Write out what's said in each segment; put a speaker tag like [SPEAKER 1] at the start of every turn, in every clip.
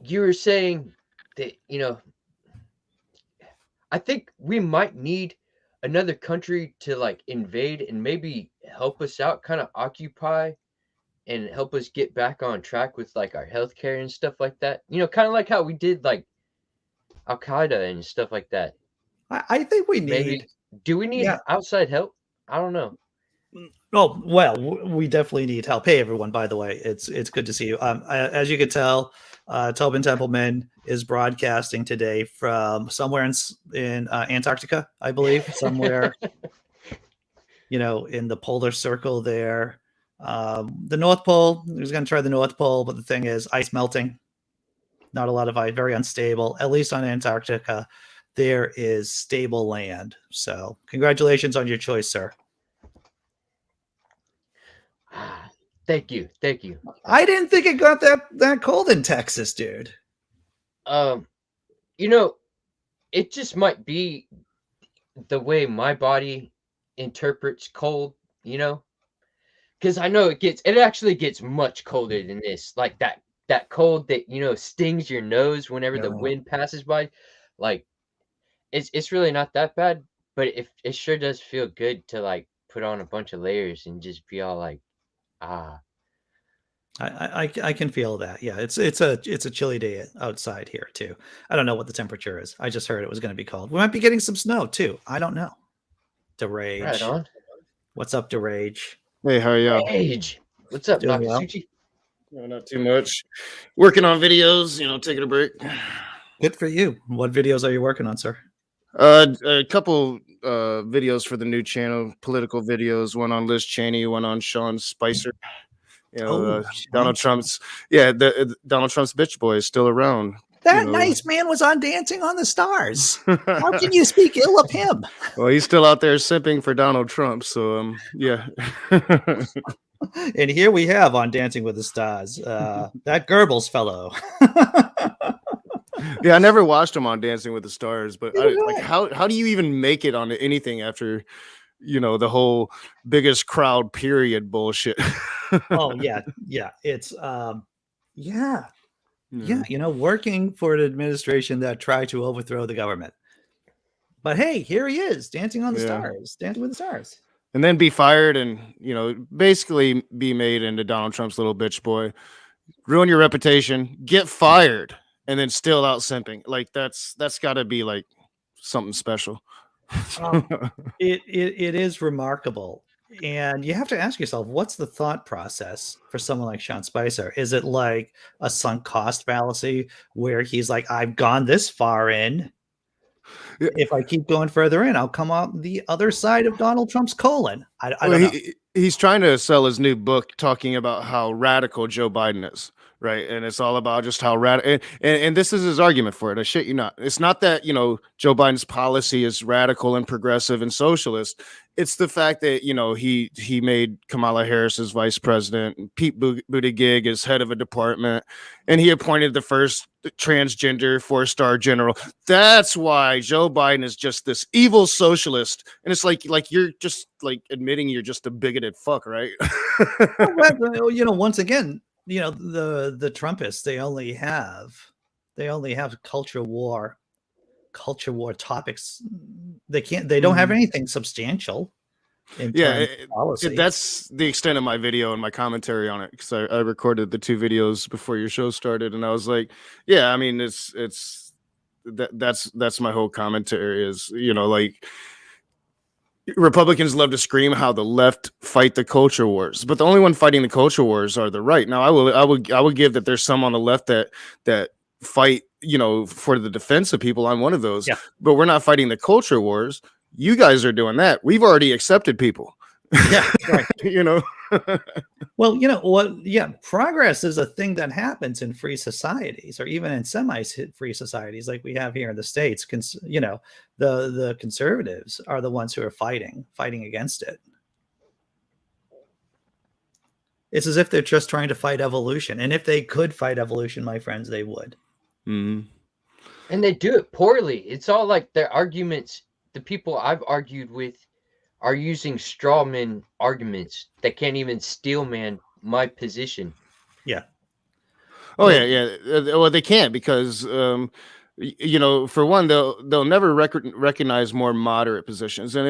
[SPEAKER 1] you were saying that, I think we might need another country to like invade and maybe help us out, kind of occupy and help us get back on track with like our healthcare and stuff like that. Kind of like how we did like Al Qaeda and stuff like that.
[SPEAKER 2] I think we need,
[SPEAKER 1] Maybe do we need
[SPEAKER 2] yeah.
[SPEAKER 1] outside help? I don't know.
[SPEAKER 2] Oh well, we definitely need help. Hey everyone, by the way, it's good to see you. As you can tell, Tobin Templeman is broadcasting today from somewhere in Antarctica, I believe, somewhere in the polar circle there. The North Pole. He's going to try the North Pole, but the thing is, ice melting. Not a lot of ice, very unstable. At least on Antarctica, there is stable land. So, congratulations on your choice, sir.
[SPEAKER 1] Thank you, thank you.
[SPEAKER 2] I didn't think it got that cold in Texas, dude.
[SPEAKER 1] Um, you know, it just might be the way my body interprets cold. Because I know it actually gets much colder than this. Like that cold that stings your nose whenever the
[SPEAKER 2] No.
[SPEAKER 1] wind passes by. Like it's really not that bad, but it sure does feel good to like put on a bunch of layers and just be all like, ah.
[SPEAKER 2] I can feel that. Yeah, it's a chilly day outside here too. I don't know what the temperature is. I just heard it was going to be cold. We might be getting some snow too. I don't know.
[SPEAKER 1] Right
[SPEAKER 2] Derage.
[SPEAKER 1] on.
[SPEAKER 2] What's up, Derage?
[SPEAKER 3] Hey, how are y'all?
[SPEAKER 1] Age. What's up,
[SPEAKER 2] Doing well.
[SPEAKER 1] Nakasuchi?
[SPEAKER 3] No, not too much. Working on videos, taking a break.
[SPEAKER 2] Good for you. What videos are you working on, sir?
[SPEAKER 3] A couple videos for the new channel, political videos. One on Liz Cheney, one on Sean Spicer. Donald Trump's Donald Trump's bitch boy is still around.
[SPEAKER 2] That nice man was on Dancing on the Stars. How can you speak ill of him?
[SPEAKER 3] Well, he's still out there simping for Donald Trump. So yeah.
[SPEAKER 2] And here we have on Dancing with the Stars that Goebbels fellow.
[SPEAKER 3] Yeah, I never watched him on Dancing with the Stars, but how do you even make it on anything after the whole biggest crowd period bullshit?
[SPEAKER 2] Oh yeah, it's working for an administration that tried to overthrow the government. But hey, here he is, dancing on the stars, dancing with the stars.
[SPEAKER 3] And then be fired and, basically be made into Donald Trump's little bitch boy, ruin your reputation, get fired, and then still out simping. Like that's got to be like something special.
[SPEAKER 2] It is remarkable. And you have to ask yourself, what's the thought process for someone like Sean Spicer? Is it like a sunk cost fallacy where he's like, I've gone this far in. If I keep going further in, I'll come out the other side of Donald Trump's colon. I don't know.
[SPEAKER 3] He's trying to sell his new book talking about how radical Joe Biden is. Right. And it's all about just how radical. And this is his argument for it. I shit you not. It's not that, Joe Biden's policy is radical and progressive and socialist. It's the fact that, he made Kamala Harris as vice president and Pete Buttigieg as head of a department. And he appointed the first transgender 4-star general. That's why Joe Biden is just this evil socialist. And it's like you're just like admitting you're just a bigoted fuck, right?
[SPEAKER 2] Once again, the Trumpists, they only have culture war topics. They don't have anything substantial.
[SPEAKER 3] That's the extent of my video and my commentary on it, because I recorded the 2 videos before your show started, and I was like, yeah, I mean, that's my whole commentary is, like, Republicans love to scream how the left fight the culture wars, but the only one fighting the culture wars are the right. Now, I will give that there's some on the left that fight, for the defense of people. I'm one of those, but we're not fighting the culture wars. You guys are doing that. We've already accepted people.
[SPEAKER 2] Yeah, right. Well, what? Yeah, progress is a thing that happens in free societies, or even in semi-free societies like we have here in the States. The conservatives are the ones who are fighting against it. It's as if they're just trying to fight evolution, and if they could fight evolution, my friends, they would.
[SPEAKER 3] Mm-hmm.
[SPEAKER 1] And they do it poorly. It's all like their arguments. The people I've argued with are using strawman arguments that can't even steelman my position.
[SPEAKER 2] Yeah.
[SPEAKER 3] Oh yeah. Well, they can't because for one, they'll never recognize more moderate positions, and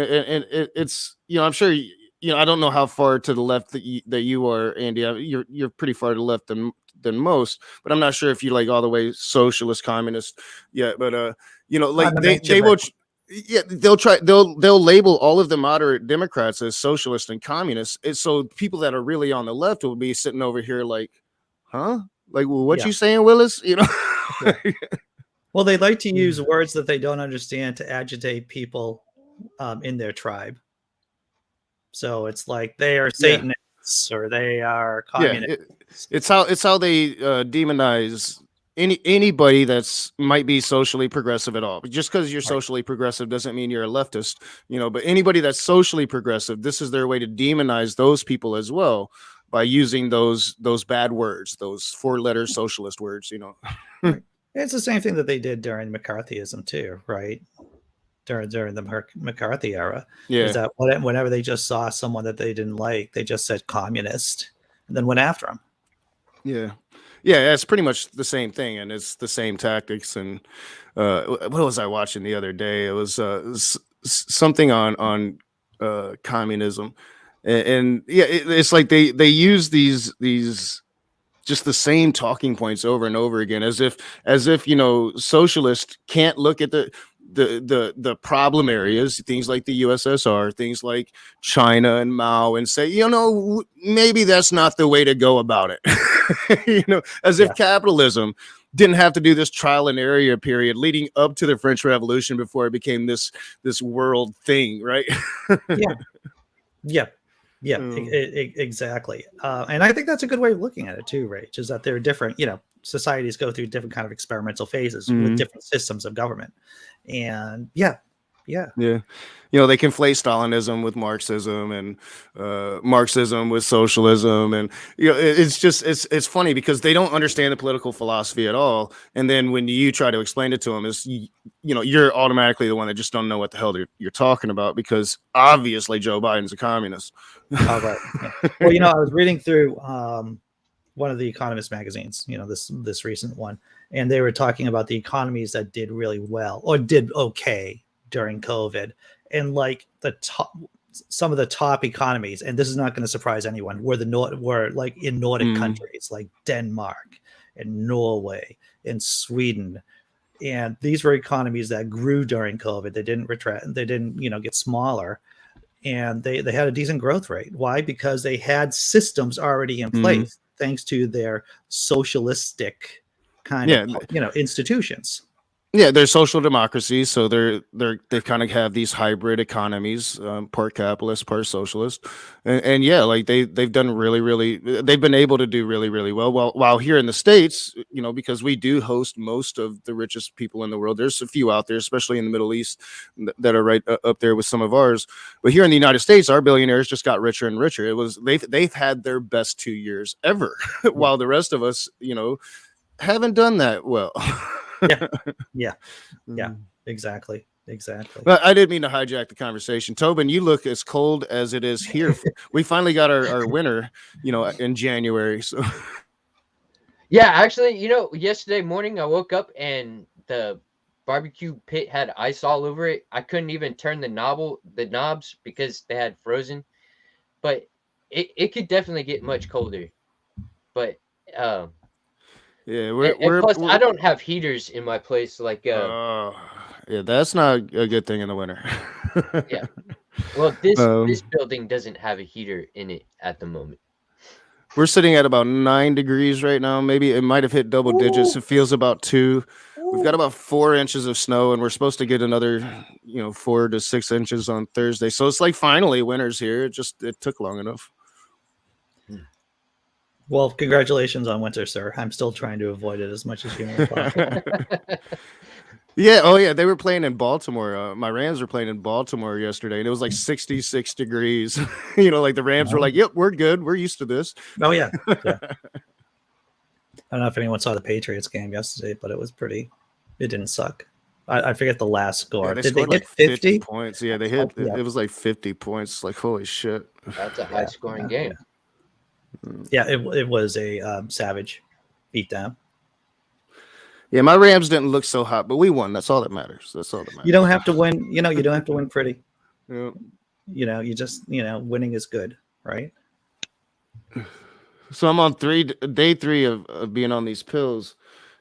[SPEAKER 3] it's I'm sure I don't know how far to the left that you are, Andy. You're pretty far to the left than most, but I'm not sure if you like all the way socialist, communist. Yeah, but like
[SPEAKER 2] I'm a
[SPEAKER 3] they will. Yeah, they'll label all of the moderate Democrats as socialist and communist. So people that are really on the left will be sitting over here like, huh? Like, well, what you saying, Willis?
[SPEAKER 2] Yeah. Well, they like to use words that they don't understand to agitate people in their tribe. So it's like they are Satanists or they are communists.
[SPEAKER 3] It's how they demonize anybody that's might be socially progressive at all. But just because you're socially progressive doesn't mean you're a leftist, But anybody that's socially progressive, this is their way to demonize those people as well by using those bad words, those 4-letter socialist words.
[SPEAKER 2] Right. It's the same thing that they did during McCarthyism too, right? During the McCarthy era, is that whenever they just saw someone that they didn't like, they just said communist and then went after him.
[SPEAKER 3] Yeah, it's pretty much the same thing, and it's the same tactics. And what was I watching the other day? It was something on communism, and it's like they use these just the same talking points over and over again, as if socialists can't look at the problem areas, things like the USSR, things like China and Mao, and say, maybe that's not the way to go about it. As if capitalism didn't have to do this trial and error period leading up to the French Revolution before it became this world thing, right?
[SPEAKER 2] Exactly. And I think that's a good way of looking at it too, Rach, is that there are different, societies go through different kind of experimental phases with different systems of government. And they
[SPEAKER 3] conflate Stalinism with Marxism and Marxism with socialism, and it's just it's funny because they don't understand the political philosophy at all, and then when you try to explain it to them, you're automatically the one that just don't know what the hell you're talking about, because obviously Joe Biden's a communist.
[SPEAKER 2] Oh, right. Well, I was reading through one of the Economist magazines, this recent one, and they were talking about the economies that did really well or did okay during COVID, and like some of the top economies, and this is not going to surprise anyone, were like in Nordic countries like Denmark and Norway and Sweden. And these were economies that grew during COVID. They didn't retract. They didn't, get smaller, and they had a decent growth rate. Why? Because they had systems already in place, thanks to their socialistic kind of, institutions.
[SPEAKER 3] Yeah, they're social democracies, so they kind of have these hybrid economies, part capitalist, part socialist, and like they've done they've been able to do really, really well. While here in the States, because we do host most of the richest people in the world, there's a few out there, especially in the Middle East, that are right up there with some of ours. But here in the United States, our billionaires just got richer and richer. They've had their best 2 years ever, while the rest of us, haven't done that well.
[SPEAKER 2] Yeah, exactly.
[SPEAKER 3] But I didn't mean to hijack the conversation. Tobin, you look as cold as it is here. We finally got our winter, in January. So
[SPEAKER 1] yeah, actually, yesterday morning I woke up and the barbecue pit had ice all over it. I couldn't even turn the knobs because they had frozen. But it could definitely get much colder. But plus I don't have heaters in my place. Like,
[SPEAKER 3] that's not a good thing in the winter.
[SPEAKER 1] Yeah. Well, this building doesn't have a heater in it at the moment.
[SPEAKER 3] We're sitting at about 9 degrees right now. Maybe it might have hit double digits. It feels about 2. We've got about 4 inches of snow, and we're supposed to get another, 4 to 6 inches on Thursday. So it's like finally winter's here. It took long enough.
[SPEAKER 2] Well, congratulations on winter, sir. I'm still trying to avoid it as much as humanly possible.
[SPEAKER 3] Yeah. Oh, yeah. They were playing in Baltimore. My Rams were playing in Baltimore yesterday, and it was like 66 degrees. Like the Rams were like, "Yep, we're good. We're used to this."
[SPEAKER 2] Oh, yeah. I don't know if anyone saw the Patriots game yesterday, but it was pretty. It didn't suck. I forget the last score.
[SPEAKER 3] Yeah,
[SPEAKER 2] Did they
[SPEAKER 3] like
[SPEAKER 2] hit 50
[SPEAKER 3] points? Yeah, they hit. It was like 50 points. Like, holy shit.
[SPEAKER 1] That's a high-scoring game.
[SPEAKER 2] Yeah, it was a savage. beat them.
[SPEAKER 3] Yeah, my Rams didn't look so hot, but we won. That's all that matters. That's all that matters.
[SPEAKER 2] You don't have to win. You don't have to win pretty.
[SPEAKER 3] Yeah.
[SPEAKER 2] You just winning is good, right?
[SPEAKER 3] So I'm on day three of being on these pills,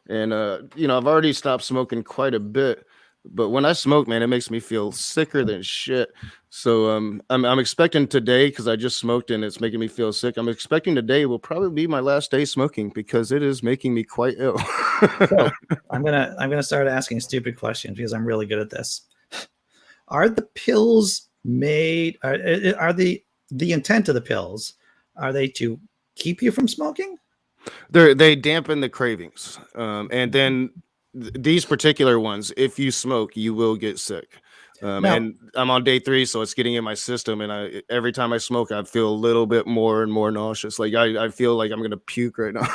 [SPEAKER 3] and I've already stopped smoking quite a bit. But when I smoke, man, it makes me feel sicker than shit. So I'm expecting today, because I just smoked and it's making me feel sick. I'm expecting today will probably be my last day smoking, because it is making me quite ill.
[SPEAKER 2] So I'm gonna start asking stupid questions because I'm really good at this. Are the pills made? Are the intent of the pills? Are they to keep you from smoking?
[SPEAKER 3] They dampen the cravings, and then these particular ones, if you smoke, you will get sick.
[SPEAKER 2] Now,
[SPEAKER 3] And I'm on day 3, so it's getting in my system. And every time I smoke, I feel a little bit more and more nauseous. Like I feel like I'm gonna puke right now.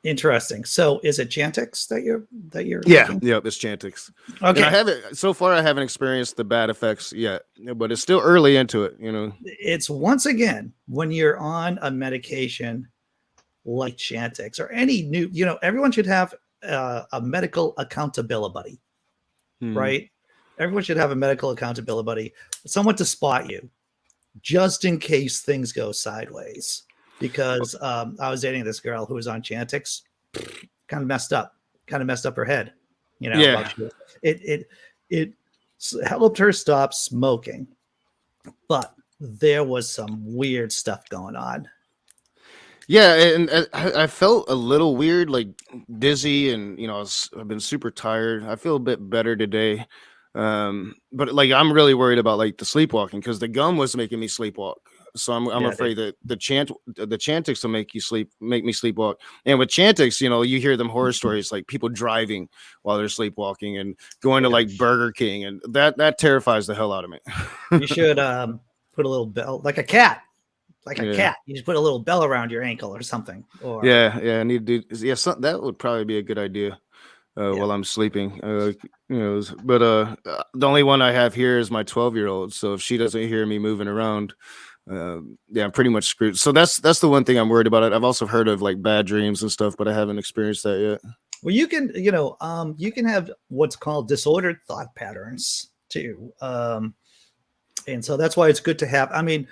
[SPEAKER 2] interesting. So, is it Chantix that you're
[SPEAKER 3] Yeah,
[SPEAKER 2] taking?
[SPEAKER 3] yep, it's Chantix.
[SPEAKER 2] Okay.
[SPEAKER 3] And so far I haven't experienced the bad effects yet, but it's still early into it.
[SPEAKER 2] It's once again when you're on a medication like Chantix or any new, everyone should have a medical accountability buddy, right? Everyone should have a medical accountability buddy, someone to spot you just in case things go sideways. Because I was dating this girl who was on Chantix, kind of messed up her head.
[SPEAKER 3] Yeah.
[SPEAKER 2] It helped her stop smoking, but there was some weird stuff going on.
[SPEAKER 3] Yeah, and I felt a little weird, like dizzy, and I've been super tired. I feel a bit better today, but like I'm really worried about like the sleepwalking, because the gum was making me sleepwalk. So I'm afraid that the Chantix will make me sleepwalk. And with Chantix, you hear them horror stories, like people driving while they're sleepwalking and going to like Burger King, and that terrifies the hell out of me.
[SPEAKER 2] You should put a little bell, like a cat. Cat. You just put a little bell around your ankle or something. Or
[SPEAKER 3] I need to do. Yeah, that would probably be a good idea while I'm sleeping. But the only one I have here is my 12-year-old. So if she doesn't hear me moving around, I'm pretty much screwed. So that's the one thing I'm worried about. I've also heard of like bad dreams and stuff, but I haven't experienced that yet.
[SPEAKER 2] Well, you can you can have what's called disordered thought patterns too, and so that's why it's good to have. I mean,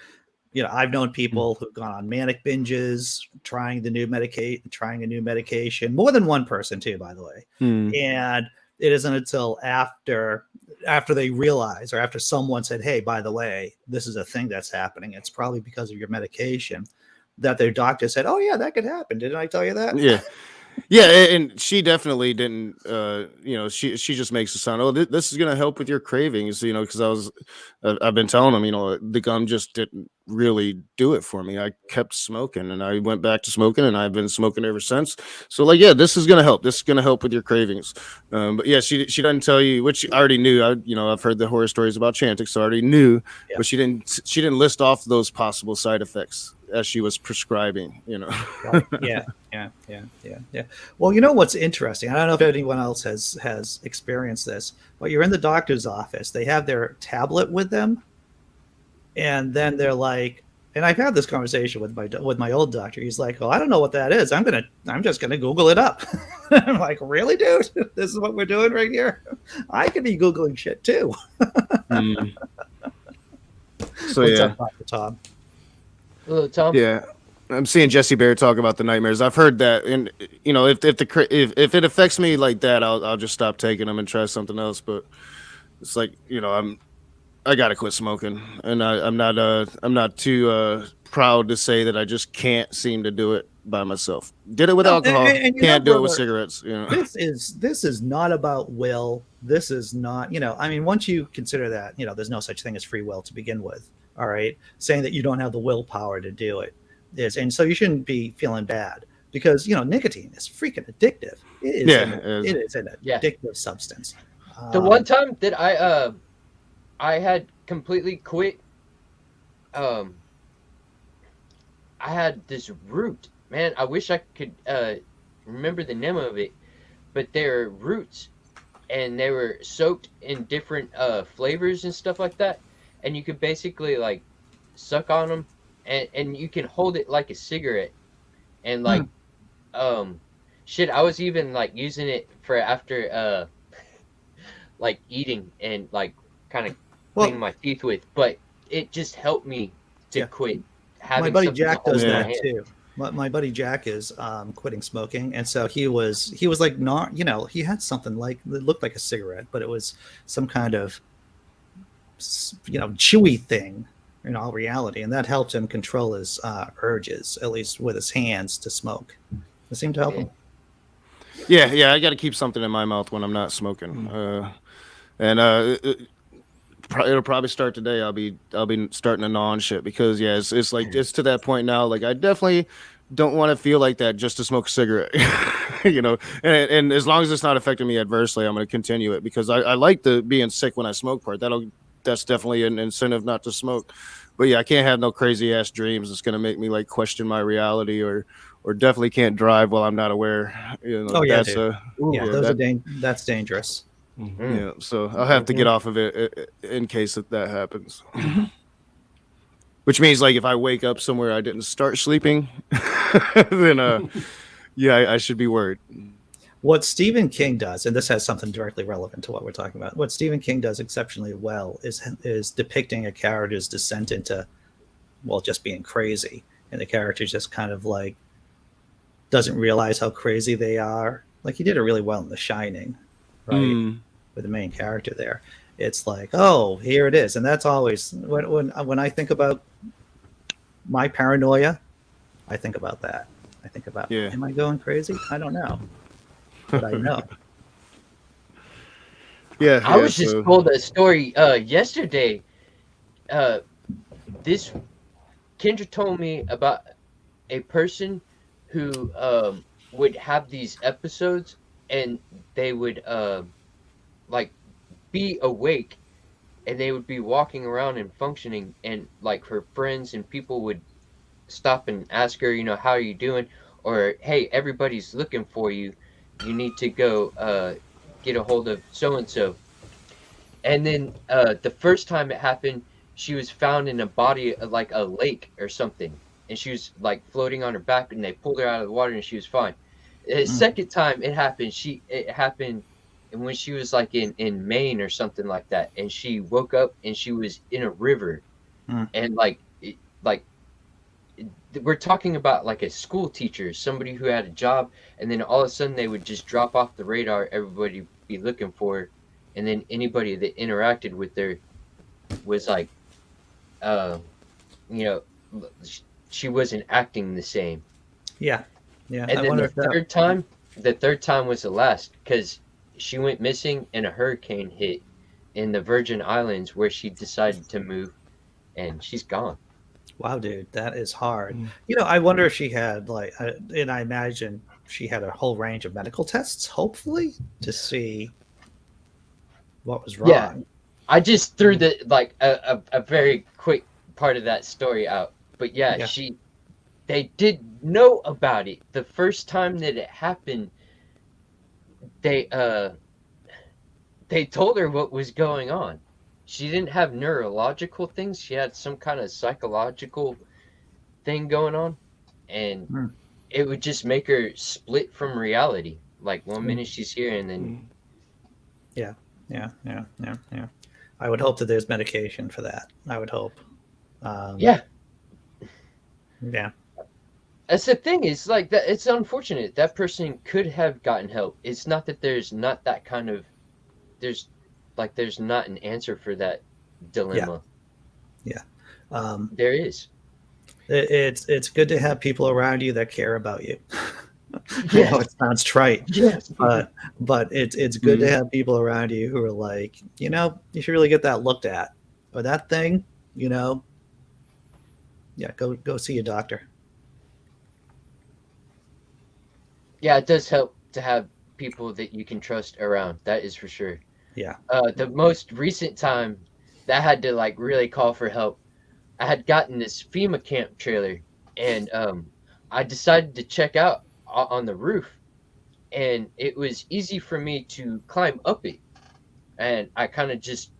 [SPEAKER 2] I've known people who've gone on manic binges, trying a new medication, more than one person too, by the way. And it isn't until after they realize, or after someone said, hey, by the way, this is a thing that's happening, it's probably because of your medication, that their doctor said, oh yeah, that could happen. Didn't I tell you that?
[SPEAKER 3] Yeah, and she definitely didn't. She just makes it sound, oh, this is gonna help with your cravings. Because I've been telling them, the gum just didn't really do it for me. I kept smoking, and I went back to smoking, and I've been smoking ever since. So like, yeah, this is gonna help. This is gonna help with your cravings. But yeah, she doesn't tell you, which I already knew. I've heard the horror stories about Chantix, so I already knew. Yeah. But she didn't list off those possible side effects as she was prescribing.
[SPEAKER 2] Right. Yeah. Well, what's interesting, I don't know if anyone else has experienced this, but you're in the doctor's office, they have their tablet with them, and then they're like, and I've had this conversation with my old doctor. He's like, well, I don't know what that is. I'm just gonna Google it up. I'm like, really, dude? This is what we're doing right here? I could be Googling shit too.
[SPEAKER 3] So
[SPEAKER 2] what's up, Dr. Tom?
[SPEAKER 1] Hello, Tom.
[SPEAKER 3] Yeah, I'm seeing Jesse Bear talk about the nightmares. I've heard that, and if it affects me like that, I'll just stop taking them and try something else. But it's like, I gotta quit smoking, and I'm not too proud to say that I just can't seem to do it by myself. Did it with alcohol, and can't do it with cigarettes.
[SPEAKER 2] This is not about will. This is not, I mean, once you consider that, there's no such thing as free will to begin with. All right, saying that you don't have the willpower to do it is, and so you shouldn't be feeling bad, because nicotine is freaking addictive. It is an addictive substance.
[SPEAKER 1] The one time that I had completely quit, I had this root, man. I wish I could remember the name of it, but they're roots, and they were soaked in different flavors and stuff like that. And you could basically like suck on them, and you can hold it like a cigarette, and like shit, I was even like using it for after like eating and like kind of cleaning
[SPEAKER 2] Well,
[SPEAKER 1] my teeth with, but it just helped me to
[SPEAKER 2] yeah,
[SPEAKER 1] quit
[SPEAKER 2] my
[SPEAKER 1] having
[SPEAKER 2] buddy
[SPEAKER 1] something to
[SPEAKER 2] Jack
[SPEAKER 1] hold
[SPEAKER 2] does
[SPEAKER 1] in my
[SPEAKER 3] Yeah.
[SPEAKER 2] that
[SPEAKER 1] hand.
[SPEAKER 2] too. My buddy Jack is quitting smoking, and so he was like, not, he had something like that looked like a cigarette, but it was some kind of chewy thing in all reality, and that helped him control his urges, at least with his hands, to smoke. It seemed to help
[SPEAKER 1] Yeah.
[SPEAKER 2] him.
[SPEAKER 3] Yeah, I got to keep something in my mouth when I'm not smoking. And it'll probably start today. I'll be starting to gnaw on shit because it's like it's to that point now. Like I definitely don't want to feel like that just to smoke a cigarette, And as long as it's not affecting me adversely, I'm going to continue it because I like the being sick when I smoke part. That's definitely an incentive not to smoke. But yeah, I can't have no crazy ass dreams. It's going to make me like question my reality or definitely can't drive while I'm not aware.
[SPEAKER 2] Oh yeah,
[SPEAKER 3] That's
[SPEAKER 2] dude. Yeah,
[SPEAKER 1] Ooh.
[SPEAKER 3] yeah,
[SPEAKER 2] those are
[SPEAKER 3] that
[SPEAKER 2] that's dangerous.
[SPEAKER 1] Mm.
[SPEAKER 3] yeah. So I'll have to get
[SPEAKER 1] Mhm.
[SPEAKER 3] off of it in case that happens.
[SPEAKER 2] Mhm.
[SPEAKER 3] Which means like if I wake up somewhere I didn't start sleeping, then yeah, I should be worried.
[SPEAKER 2] What Stephen King does, and this has something directly relevant to what we're talking about, what Stephen King does exceptionally well is depicting a character's descent into, well, just being crazy, and the character just kind of like doesn't realize how crazy they are. Like he did it really well in The Shining, right?
[SPEAKER 3] Mm.
[SPEAKER 2] With the main character there, it's like, oh, here it is, and that's always when I think about my paranoia, I think about that. I think about,
[SPEAKER 3] Yeah.
[SPEAKER 2] am I going crazy? I don't know, but I know.
[SPEAKER 3] Yeah,
[SPEAKER 1] I
[SPEAKER 3] yeah.
[SPEAKER 1] was just
[SPEAKER 3] So
[SPEAKER 1] told a story yesterday. Uh, this Kendra told me about a person who would have these episodes, and they would like be awake, and they would be walking around and functioning, and like her friends and people would stop and ask her, how are you doing, or hey, everybody's looking for you. You need to go get a hold of so and so. And then the first time it happened, she was found in a body like a lake or something, and she was like floating on her back, and they pulled her out of the water, and she was fine. The
[SPEAKER 2] Mm,
[SPEAKER 1] second time it happened, and when she was like in Maine or something like that, and she woke up and she was in a river,
[SPEAKER 2] mm.
[SPEAKER 1] and like we're talking about like a school teacher, somebody who had a job, and then all of a sudden they would just drop off the radar. Everybody be looking for her, and then anybody that interacted with her was like, uh, you know, she wasn't acting the same.
[SPEAKER 2] Yeah, yeah.
[SPEAKER 1] And
[SPEAKER 2] I
[SPEAKER 1] then
[SPEAKER 2] wonder if that.
[SPEAKER 1] the third time was the last because she went missing and a hurricane hit in the Virgin Islands where she decided to move, and she's gone.
[SPEAKER 2] Wow, dude, that is hard.
[SPEAKER 3] Mm.
[SPEAKER 2] I wonder if she had like, and I imagine she had a whole range of medical tests, hopefully, to see what was
[SPEAKER 1] Yeah,
[SPEAKER 2] wrong.
[SPEAKER 1] I just threw the like a very quick part of that story out. But yeah,
[SPEAKER 2] Yeah.
[SPEAKER 1] they did know about it. The first time that it happened, they uh they told her what was going on. She didn't have neurological things. She had some kind of psychological thing going on, and
[SPEAKER 2] Mm,
[SPEAKER 1] it would just make her split from reality. Like one
[SPEAKER 2] mm.
[SPEAKER 1] minute she's here, and then
[SPEAKER 2] Yeah, yeah, yeah, yeah, yeah. I would hope that there's medication for that. I would hope. Um,
[SPEAKER 1] yeah,
[SPEAKER 2] yeah,
[SPEAKER 1] that's the thing. It's like that. It's unfortunate that person could have gotten help. It's not that there's not that kind of there's there's not an answer for that
[SPEAKER 2] yeah,
[SPEAKER 1] dilemma.
[SPEAKER 2] yeah. Um,
[SPEAKER 1] There is.
[SPEAKER 2] it's good to have people around you that care about you. I know
[SPEAKER 1] Yes.
[SPEAKER 2] it sounds trite,
[SPEAKER 1] Yes.
[SPEAKER 2] but it's good to
[SPEAKER 3] Mm.
[SPEAKER 2] have people around you who are like, you should really get that looked at, or that thing, yeah, go see a doctor.
[SPEAKER 1] Yeah, it does help to have people that you can trust around. That is for sure.
[SPEAKER 2] Yeah.
[SPEAKER 1] The most recent time that I had to like really call for help, I had gotten this FEMA camp trailer, and I decided to check out on the roof, and it was easy for me to climb up it, and I kind of just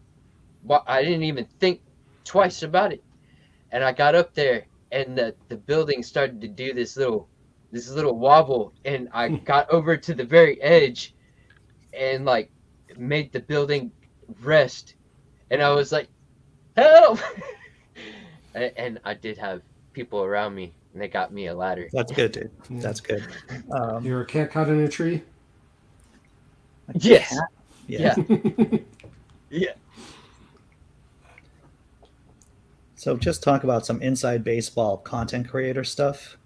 [SPEAKER 1] I didn't even think twice about it, and I got up there, and the building started to do this little this little wobble, and I got over to the very edge and like made the building rest, and I was like, help. And I did have people around me, and they got me a ladder.
[SPEAKER 2] That's good, dude.
[SPEAKER 4] Yeah.
[SPEAKER 2] That's good.
[SPEAKER 4] You're a cat caught in a tree.
[SPEAKER 1] Yes.
[SPEAKER 2] Yeah.
[SPEAKER 1] Yeah.
[SPEAKER 2] So just talk about some inside baseball content creator stuff.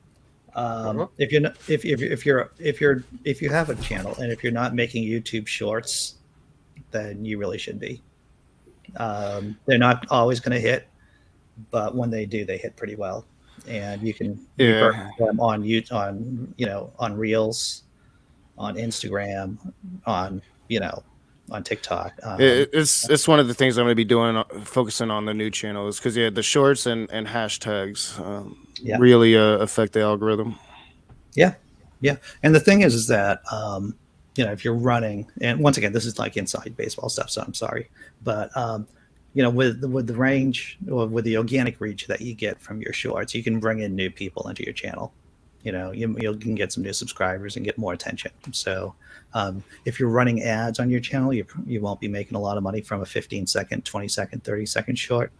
[SPEAKER 2] If you're not, if you have a channel and if you're not making YouTube shorts, then you really should be. They're not always going to hit, but when they do, they hit pretty well, and you can revert them on on Reels, on Instagram, on on TikTok.
[SPEAKER 3] It's one of the things I'm going to be doing, focusing on the new channels, because the shorts and hashtags really affect the algorithm.
[SPEAKER 2] Yeah. And the thing is that if you're running, and once again, this is like inside baseball stuff, so I'm sorry, but with the range or with the organic reach that you get from your shorts, you can bring in new people into your channel. You can get some new subscribers and get more attention. So if you're running ads on your channel, you won't be making a lot of money from a 15-second, 20-second, 30-second short,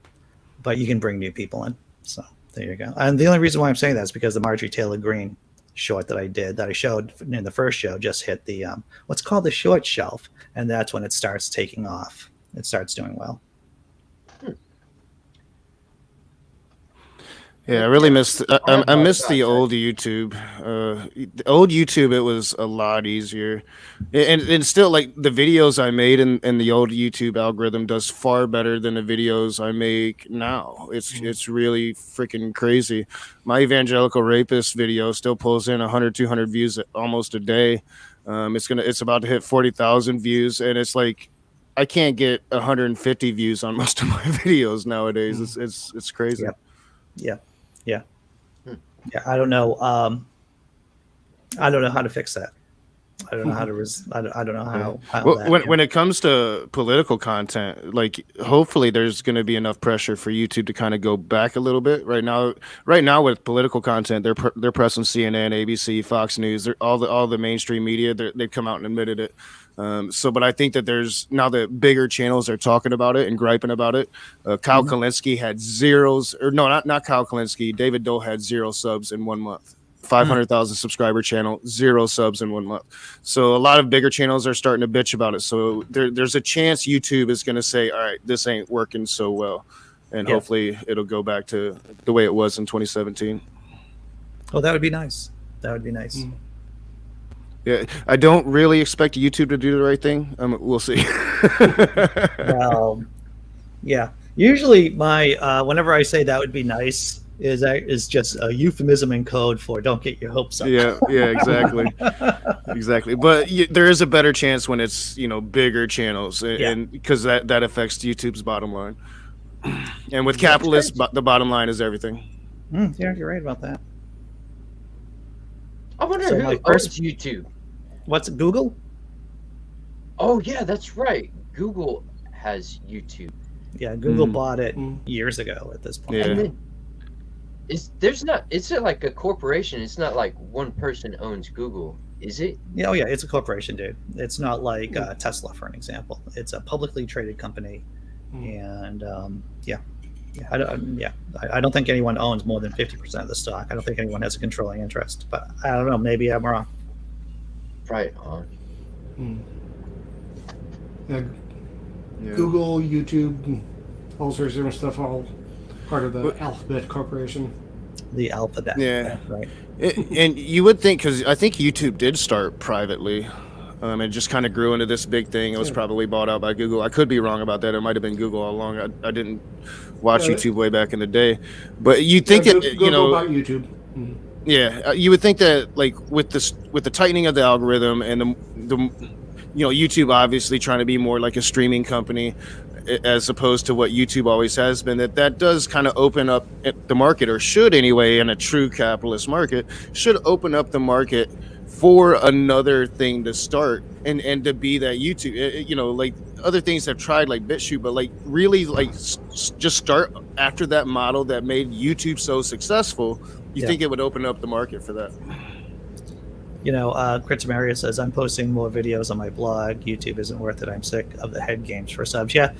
[SPEAKER 2] but you can bring new people in. So there you go. And the only reason why I'm saying that is because the Marjorie Taylor Greene short that I showed in the first show just hit the what's called the short shelf, and that's when it starts taking off. It starts doing well.
[SPEAKER 3] Yeah, I really missed. I missed the old YouTube. The old YouTube, it was a lot easier, and still, like, the videos I made in the old YouTube algorithm does far better than the videos I make now. It's really freaking crazy. My evangelical rapist video still pulls in 100, 200 views almost a day. It's about to hit 40,000 views, and it's like I can't get 150 views on most of my videos nowadays. It's crazy.
[SPEAKER 2] Yeah, I don't know. I don't know how to fix that. I don't know how to. I don't know how.
[SPEAKER 3] When it comes to political content, like, hopefully there's going to be enough pressure for YouTube to kind of go back a little bit. Right now with political content, they're pressing CNN, ABC, Fox News, all the mainstream media. They've come out and admitted it. But I think that there's now that bigger channels are talking about it and griping about it. Kyle Kalinske had not Kyle Kalinske. David Doe had 0 subs in 1 month. 500,000 subscriber channel, 0 subs in 1 month. So a lot of bigger channels are starting to bitch about it. So there's a chance YouTube is going to say, all right, this ain't working so well. And hopefully it'll go back to the way it was in 2017.
[SPEAKER 2] Oh, that would be nice. That would be nice.
[SPEAKER 3] Yeah, I don't really expect YouTube to do the right thing. We'll see.
[SPEAKER 2] Well, yeah. Usually my whenever I say that would be nice is just a euphemism in code for don't get your hopes up.
[SPEAKER 3] Yeah, exactly. But there is a better chance when it's bigger channels, and because that affects YouTube's bottom line. And with capitalists, the bottom line is everything.
[SPEAKER 2] Yeah, you're right about that.
[SPEAKER 1] I wonder who owns YouTube.
[SPEAKER 2] What's Google?
[SPEAKER 1] Oh yeah, that's right. Google has YouTube.
[SPEAKER 2] Yeah, Google bought it years ago at this point.
[SPEAKER 3] Yeah.
[SPEAKER 1] And then it's like a corporation. It's not like one person owns Google, is it?
[SPEAKER 2] Yeah, it's a corporation, dude. It's not like Tesla, for an example. It's a publicly traded company, and I don't think anyone owns more than 50% of the stock. I don't think anyone has a controlling interest, but I don't know. Maybe I'm wrong.
[SPEAKER 1] Right on.
[SPEAKER 4] Yeah. Google, YouTube, all sorts of different stuff, all part of the Alphabet Corporation.
[SPEAKER 2] The Alphabet.
[SPEAKER 3] Yeah.
[SPEAKER 2] Right.
[SPEAKER 3] And you would think, because I think YouTube did start privately. It just kind of grew into this big thing. It was probably bought out by Google. I could be wrong about that. It might have been Google all along. I didn't watch YouTube way back in the day. But you think that,
[SPEAKER 4] Google bought YouTube.
[SPEAKER 3] Yeah, you would think that, like, with the tightening of the algorithm and the YouTube obviously trying to be more like a streaming company as opposed to what YouTube always has been, that does kind of open up the market, or should anyway, in a true capitalist market, should open up the market for another thing to start and to be that YouTube. Like other things have tried, like BitChute, but like really, like just start after that model that made YouTube so successful. You think it would open up the market for that?
[SPEAKER 2] Chris Mario says, I'm posting more videos on my blog. YouTube isn't worth it. I'm sick of the head games for subs. Yeah,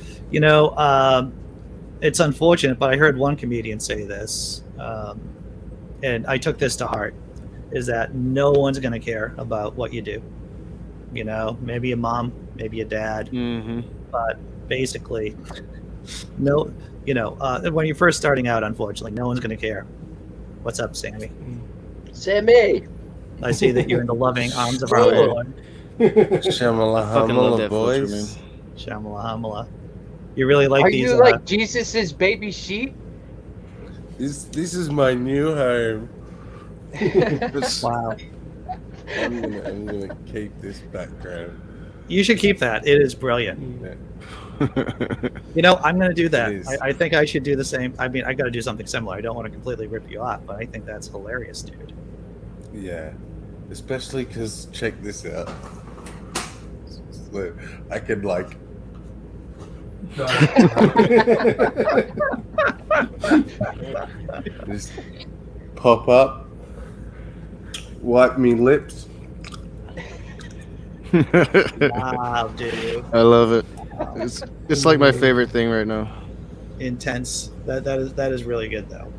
[SPEAKER 2] it's unfortunate, but I heard one comedian say this, and I took this to heart, is that no one's going to care about what you do. Maybe a mom, maybe a dad, but basically, no, when you're first starting out, unfortunately, no one's going to care. What's up, Sammy?
[SPEAKER 1] Sammy!
[SPEAKER 2] I see that you're in the loving arms of our Lord.
[SPEAKER 5] Shamala
[SPEAKER 3] Fucking love
[SPEAKER 5] Hamala,
[SPEAKER 3] that filter, man.
[SPEAKER 5] boys.
[SPEAKER 2] Shamala Hamala. You really like
[SPEAKER 1] Are
[SPEAKER 2] these?
[SPEAKER 1] you like Jesus's baby sheep?
[SPEAKER 5] This is my new home.
[SPEAKER 2] Wow.
[SPEAKER 5] I'm gonna keep this background.
[SPEAKER 2] You should keep that. It is brilliant.
[SPEAKER 5] Yeah.
[SPEAKER 2] I'm going to do that.
[SPEAKER 5] It is.
[SPEAKER 2] I think I should do the same. I mean, I got to do something similar. I don't want to completely rip you off, but I think that's hilarious, dude.
[SPEAKER 5] Yeah, especially because check this out. Look, I could like. Just pop up, wipe me lips.
[SPEAKER 2] Wow, dude.
[SPEAKER 3] I love it. It's like my favorite thing right now.
[SPEAKER 2] Intense. That is really good, though.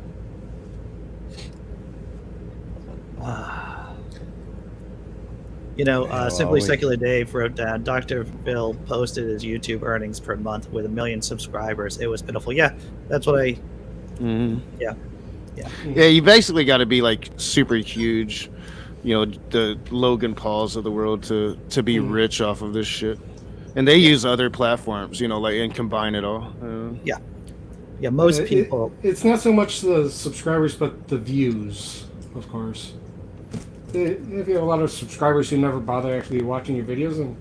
[SPEAKER 2] Simply Secular Dave wrote down, Dr. Phil posted his YouTube earnings per month with 1 million subscribers. It was pitiful. Yeah, that's what I... Yeah,
[SPEAKER 3] you basically got to be like super huge, the Logan Pauls of the world to be rich off of this shit. And they use other platforms, and combine it all.
[SPEAKER 2] Yeah, most people...
[SPEAKER 4] It's not so much the subscribers, but the views, of course. If you have a lot of subscribers who never bother actually watching your videos, and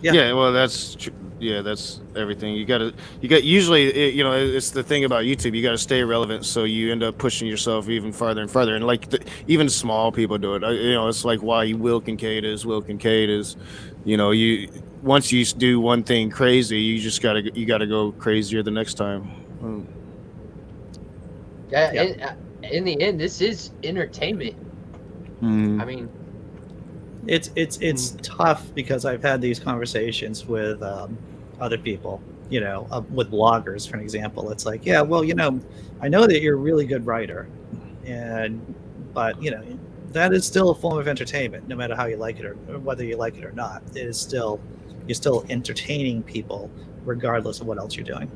[SPEAKER 3] Yeah, well, that's everything. You got usually, it's the thing about YouTube. You got to stay relevant, so you end up pushing yourself even farther and farther. And like even small people do it. It's like why Will Kincaid is. You once you do one thing crazy, you gotta go crazier the next time.
[SPEAKER 1] In the end, this is entertainment. I mean,
[SPEAKER 2] it's tough because I've had these conversations with other people, with bloggers, for an example. It's like, yeah, well, I know that you're a really good writer, but that is still a form of entertainment, no matter how you like it or whether you like it or not. It is still, you're still entertaining people regardless of what else you're doing.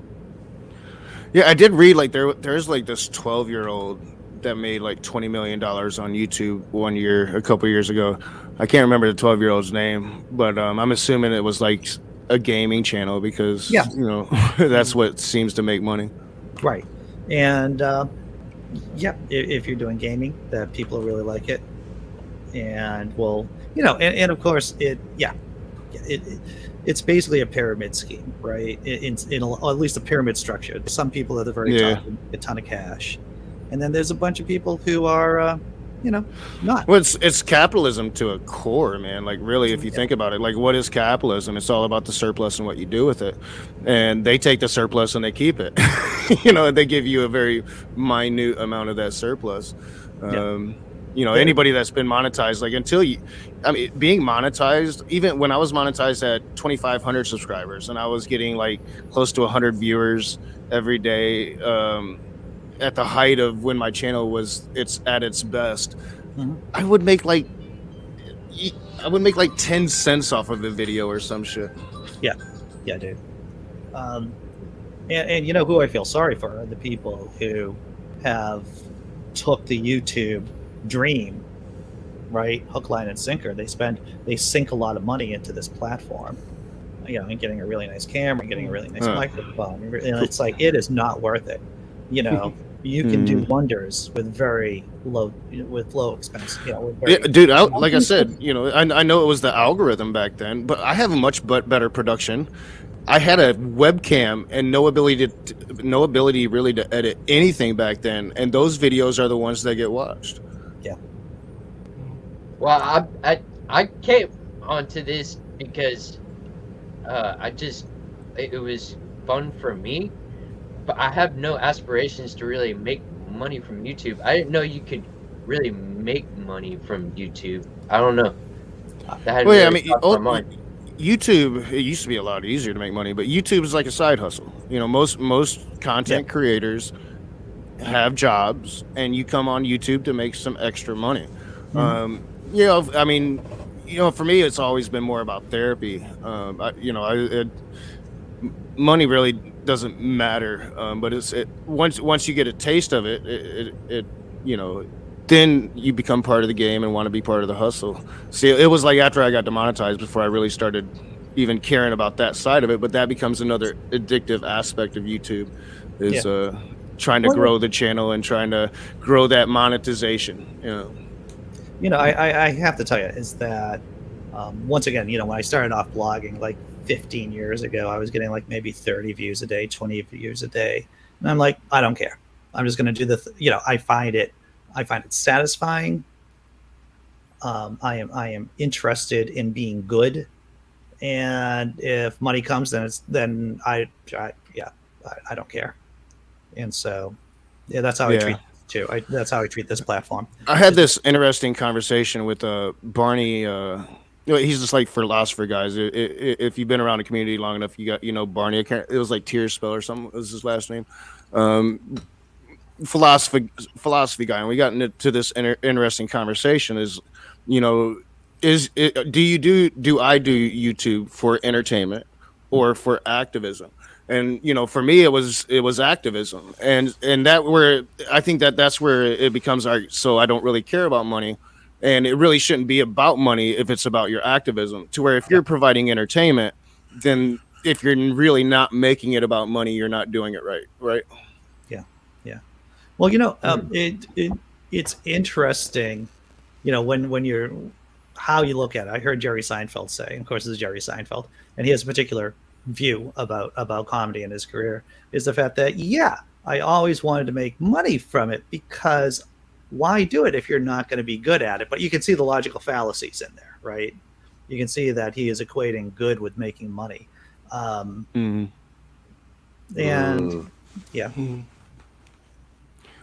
[SPEAKER 3] Yeah, I did read like there's like this 12-year-old that made like $20 million on YouTube a couple years ago. I can't remember the 12-year-old's name, but I'm assuming it was like a gaming channel because that's what seems to make money.
[SPEAKER 2] Right. And if you're doing gaming, that people really like it, and and of course it's basically a pyramid scheme, right? In at least a pyramid structure. Some people at the very top make a ton of cash, and then there's a bunch of people who are not.
[SPEAKER 3] Well, it's capitalism to a core, man. Like really, if you think about it, like what is capitalism? It's all about the surplus and what you do with it. And they take the surplus and they keep it. They give you a very minute amount of that surplus. Anybody that's been monetized, like being monetized, even when I was monetized at 2,500 subscribers and I was getting like close to 100 viewers every day, at the height of when my channel was at its best, I would make like 10 cents off of the video or some shit.
[SPEAKER 2] Yeah, dude. And who I feel sorry for are the people who have took the YouTube dream, right? Hook, line, and sinker. They sink a lot of money into this platform, and getting a really nice camera, getting a really nice microphone. It's like, it is not worth it. You can do wonders with low expense.
[SPEAKER 3] Dude, like I said, I know it was the algorithm back then, but I have a much better production. I had a webcam and no ability really to edit anything back then, and those videos are the ones that get watched.
[SPEAKER 2] Yeah.
[SPEAKER 1] Well, I came onto this because it was fun for me. But I have no aspirations to really make money from YouTube. I didn't know you could really make money from YouTube. I don't know. That hadn't
[SPEAKER 3] Well, yeah, I
[SPEAKER 1] really
[SPEAKER 3] mean,
[SPEAKER 1] crossed my mind.
[SPEAKER 3] YouTube. It used to be a lot easier to make money, but YouTube is like a side hustle. You know, most content creators have jobs, and you come on YouTube to make some extra money. You know, I mean, you know, for me, it's always been more about therapy. Money really doesn't matter, but once you get a taste of it, you know, then you become part of the game and want to be part of the hustle. See, it was like after I got demonetized before I really started even caring about that side of it. But that becomes another addictive aspect of YouTube, is trying to grow the channel and trying to grow that monetization.
[SPEAKER 2] You know, I have to tell you is that once again, you know, when I started off blogging like 15 years ago, I was getting like maybe 30 views a day, 20 views a day, and I'm like, I don't care. I'm just going to do you know, I find it satisfying. I am interested in being good, and if money comes, then I don't care. And so, yeah, that's how I treat it too. That's how I treat this platform.
[SPEAKER 3] I had this interesting conversation with Barney. He's just like philosopher guys. If you've been around the community long enough, you know Barney. It was like Tearspell or something was his last name. Philosophy guy, and we got into this interesting conversation. Is, you know, do I do YouTube for entertainment or for activism? And, you know, for me, it was activism, and I think that's where it becomes so I don't really care about money, and it really shouldn't be about money if it's about your activism. To where if you're providing entertainment, then if you're really not making it about money, you're not doing it right?
[SPEAKER 2] Yeah. Well, you know, it's interesting, you know, when you're how you look at it. I heard Jerry Seinfeld say, of course, this is Jerry Seinfeld, and he has a particular view about comedy in his career, is the fact that I always wanted to make money from it, because why do it if you're not going to be good at it? But you can see the logical fallacies in there, right? You can see that he is equating good with making money, and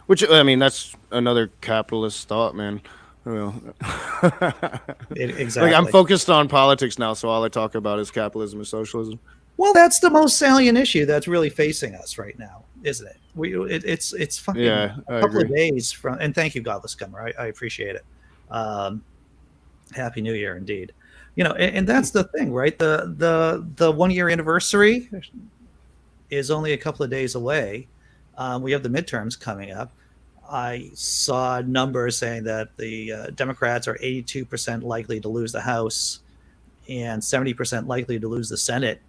[SPEAKER 3] which, I mean, that's another capitalist thought, man.
[SPEAKER 2] Exactly.
[SPEAKER 3] Like, I'm focused on politics now, so all I talk about is capitalism and socialism.
[SPEAKER 2] Well, that's the most salient issue that's really facing us right now, isn't it? It's fucking a couple of days from, and thank you, Godless Scummer. I appreciate it. Happy New Year, indeed. You know, and that's the thing, right? The 1 year anniversary is only a couple of days away. We have the midterms coming up. I saw numbers saying that the Democrats are 82% likely to lose the House and 70% likely to lose the Senate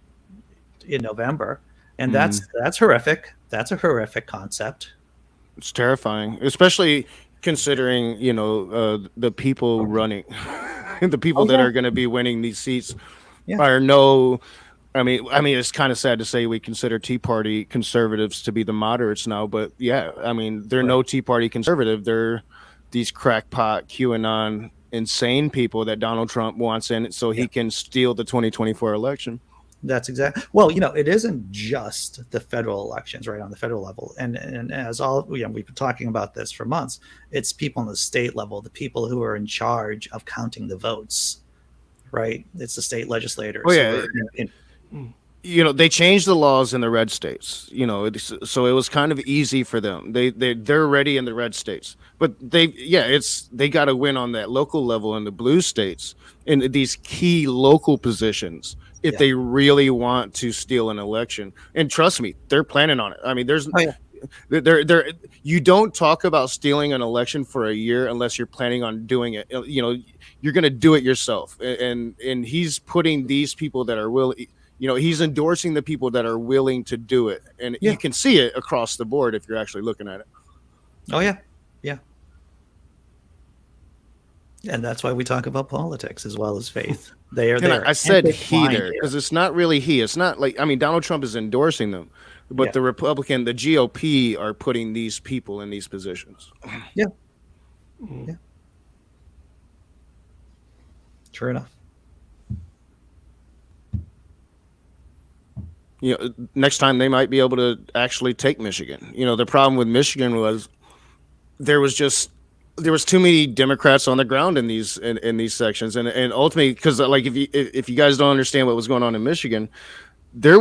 [SPEAKER 2] in November, and that's horrific. That's a horrific concept.
[SPEAKER 3] It's terrifying, especially considering, you know, the people running, the people that are going to be winning these seats are no. I mean, it's kind of sad to say we consider Tea Party conservatives to be the moderates now, but yeah, I mean, they're no Tea Party conservative. They're these crackpot QAnon insane people that Donald Trump wants in so he can steal the 2024 election.
[SPEAKER 2] That's exactly. Well, you know, it isn't just the federal elections, right, on the federal level. And as we've been talking about this for months, it's people on the state level, the people who are in charge of counting the votes, right? It's the state legislators.
[SPEAKER 3] Oh, yeah. You know, they changed the laws in the red states, you know, so it was kind of easy for them. They're ready in the red states, but they got to win on that local level in the blue states in these key local positions if they really want to steal an election. And trust me, they're planning on it. I mean, you don't talk about stealing an election for a year unless you're planning on doing it. You know, you're going to do it yourself. And he's putting these people that are willing. You know, he's endorsing the people that are willing to do it. And you can see it across the board if you're actually looking at it.
[SPEAKER 2] Oh, yeah. Yeah. And that's why we talk about politics as well as faith. They are there.
[SPEAKER 3] I said he there because it's not really he. It's not like, I mean, Donald Trump is endorsing them, but the Republican, the GOP are putting these people in these positions.
[SPEAKER 2] Yeah. Yeah. True enough.
[SPEAKER 3] You know, next time they might be able to actually take Michigan. You know, the problem with Michigan was there was just there was too many Democrats on the ground in these sections, and ultimately, because like if you guys don't understand what was going on in Michigan, there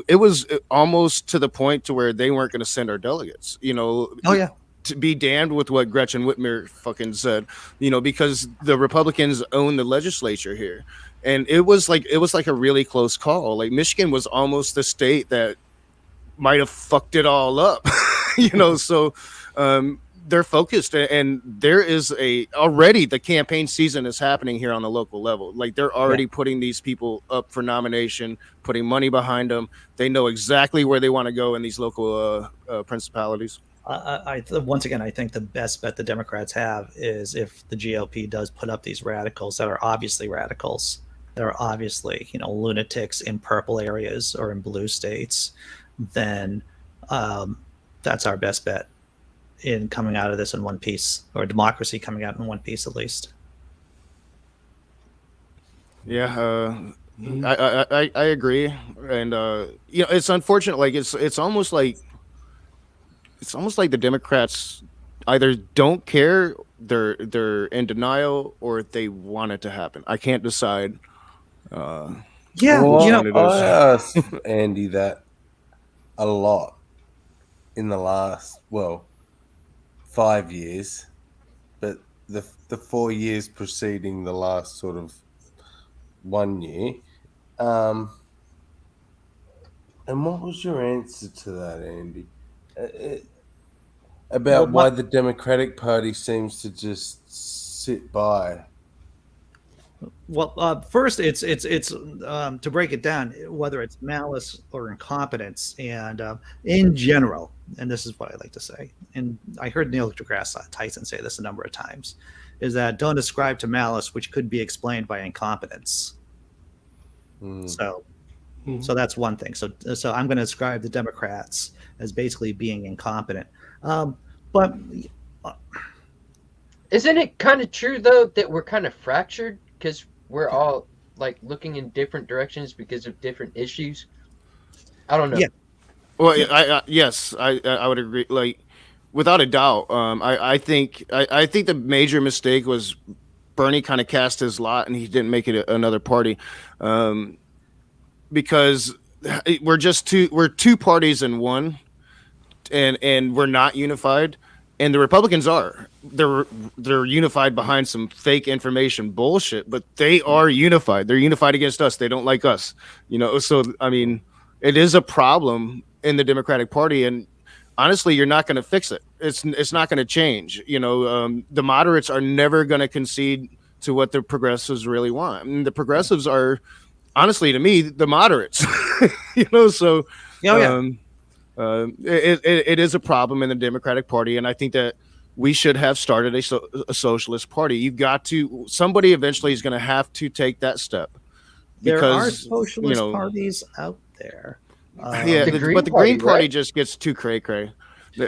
[SPEAKER 3] it was almost to the point to where they weren't going to send our delegates.
[SPEAKER 2] Oh yeah.
[SPEAKER 3] To be damned with what Gretchen Whitmer fucking said, because the Republicans own the legislature here, and it was like a really close call. Like Michigan was almost the state that might have fucked it all up, So they're focused, and there is already the campaign season is happening here on the local level. Like they're already putting these people up for nomination, putting money behind them. They know exactly where they want to go in these local principalities.
[SPEAKER 2] Once again, I think the best bet the Democrats have is if the GOP does put up these radicals that are obviously radicals, that are obviously lunatics in purple areas or in blue states, then that's our best bet in coming out of this in one piece, or democracy coming out in one piece at least.
[SPEAKER 3] Yeah, I agree, and it's unfortunate. Like it's almost like the Democrats either don't care, they're in denial, or they want it to happen. I can't decide.
[SPEAKER 5] Well, I asked Andy that a lot in the last 5 years, but the 4 years preceding the last sort of 1 year. And what was your answer to that, Andy? About why the Democratic Party seems to just sit by.
[SPEAKER 2] Well, first, it's to break it down, whether it's malice or incompetence, and in general, and this is what I like to say, and I heard Neil deGrasse Tyson say this a number of times, is that don't ascribe to malice which could be explained by incompetence. So that's one thing. So I'm going to ascribe the Democrats as basically being incompetent. But
[SPEAKER 1] isn't it kind of true though that we're kind of fractured because we're all like looking in different directions because of different issues? I don't know.
[SPEAKER 2] Yeah.
[SPEAKER 3] Well, yes, I would agree. Like, without a doubt, I think the major mistake was Bernie kind of cast his lot and he didn't make it another party, because we're two parties in one, and we're not unified. And the Republicans are. They're unified behind some fake information bullshit, but they are unified. They're unified against us. They don't like us. So I mean, it is a problem in the Democratic Party, and honestly, you're not going to fix it. It's not going to change. The moderates are never going to concede to what the progressives really want. I mean, the progressives are, honestly, to me, the moderates. So it is a problem in the Democratic Party, and I think that we should have started a socialist party. Somebody eventually is going to have to take that step. Because,
[SPEAKER 2] there are socialist parties out there.
[SPEAKER 3] But the Green Party just gets too cray-cray.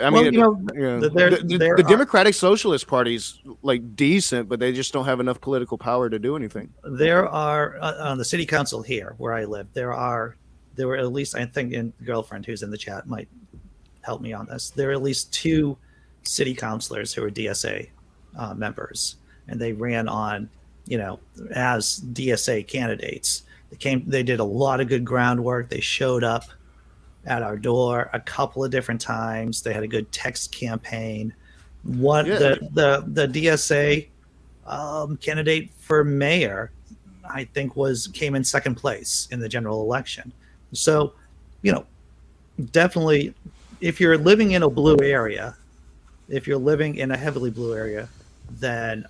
[SPEAKER 3] I mean, the Democratic Socialist Party's like decent, but they just don't have enough political power to do anything.
[SPEAKER 2] There are on the city council here where I live. There were at least, I think, and girlfriend who's in the chat might help me on this. There are at least 2 city councilors who are DSA members, and they ran on, as DSA candidates. They did a lot of good groundwork. They showed up at our door a couple of different times. They had a good text campaign. The DSA candidate for mayor, I think, came in second place in the general election. So, definitely, if you're living in a blue area, if you're living in a heavily blue area, then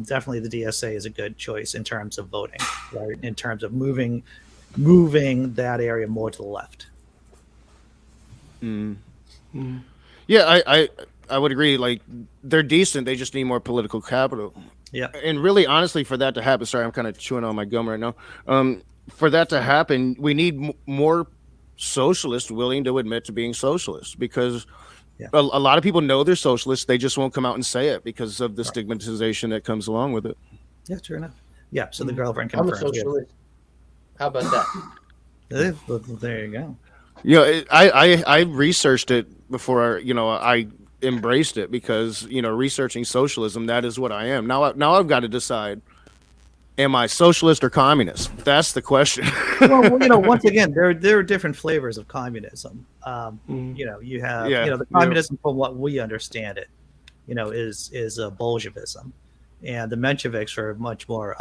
[SPEAKER 2] definitely the DSA is a good choice in terms of voting, right? In terms of moving that area more to the left.
[SPEAKER 3] Yeah, I would agree. Like, they're decent. They just need more political capital.
[SPEAKER 2] Yeah.
[SPEAKER 3] And really, honestly, for that to happen, sorry, I'm kind of chewing on my gum right now. For that to happen, we need more socialists willing to admit to being socialists, because a lot of people know they're socialists. They just won't come out and say it because of the stigmatization that comes along with it.
[SPEAKER 2] Yeah, true enough. Yeah, so the girlfriend
[SPEAKER 1] I'm
[SPEAKER 2] confirms.
[SPEAKER 1] a socialist. How about that?
[SPEAKER 2] There you go.
[SPEAKER 3] I researched it before, I embraced it because, you know, researching socialism, that is what I am. Now I've got to decide, am I socialist or communist? That's the question.
[SPEAKER 2] Well, you know, once again, there are different flavors of communism. You know, you have
[SPEAKER 3] Yeah,
[SPEAKER 2] you know the
[SPEAKER 3] yeah.
[SPEAKER 2] communism from what we understand it, you know, is Bolshevism, and the Mensheviks are much more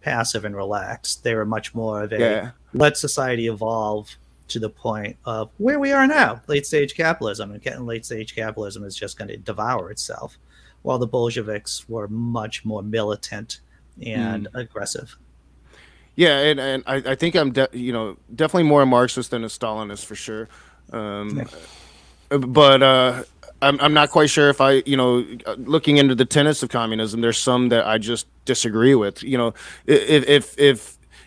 [SPEAKER 2] passive and relaxed. They were much more of a
[SPEAKER 3] Yeah.
[SPEAKER 2] let society evolve to the point of where we are now, late stage capitalism, and getting late stage capitalism is just going to devour itself, while the Bolsheviks were much more militant and aggressive.
[SPEAKER 3] Yeah, and I think I'm you know, definitely more a Marxist than a Stalinist for sure. But I'm not quite sure if I, you know, looking into the tenets of communism, there's some that I just disagree with. You know,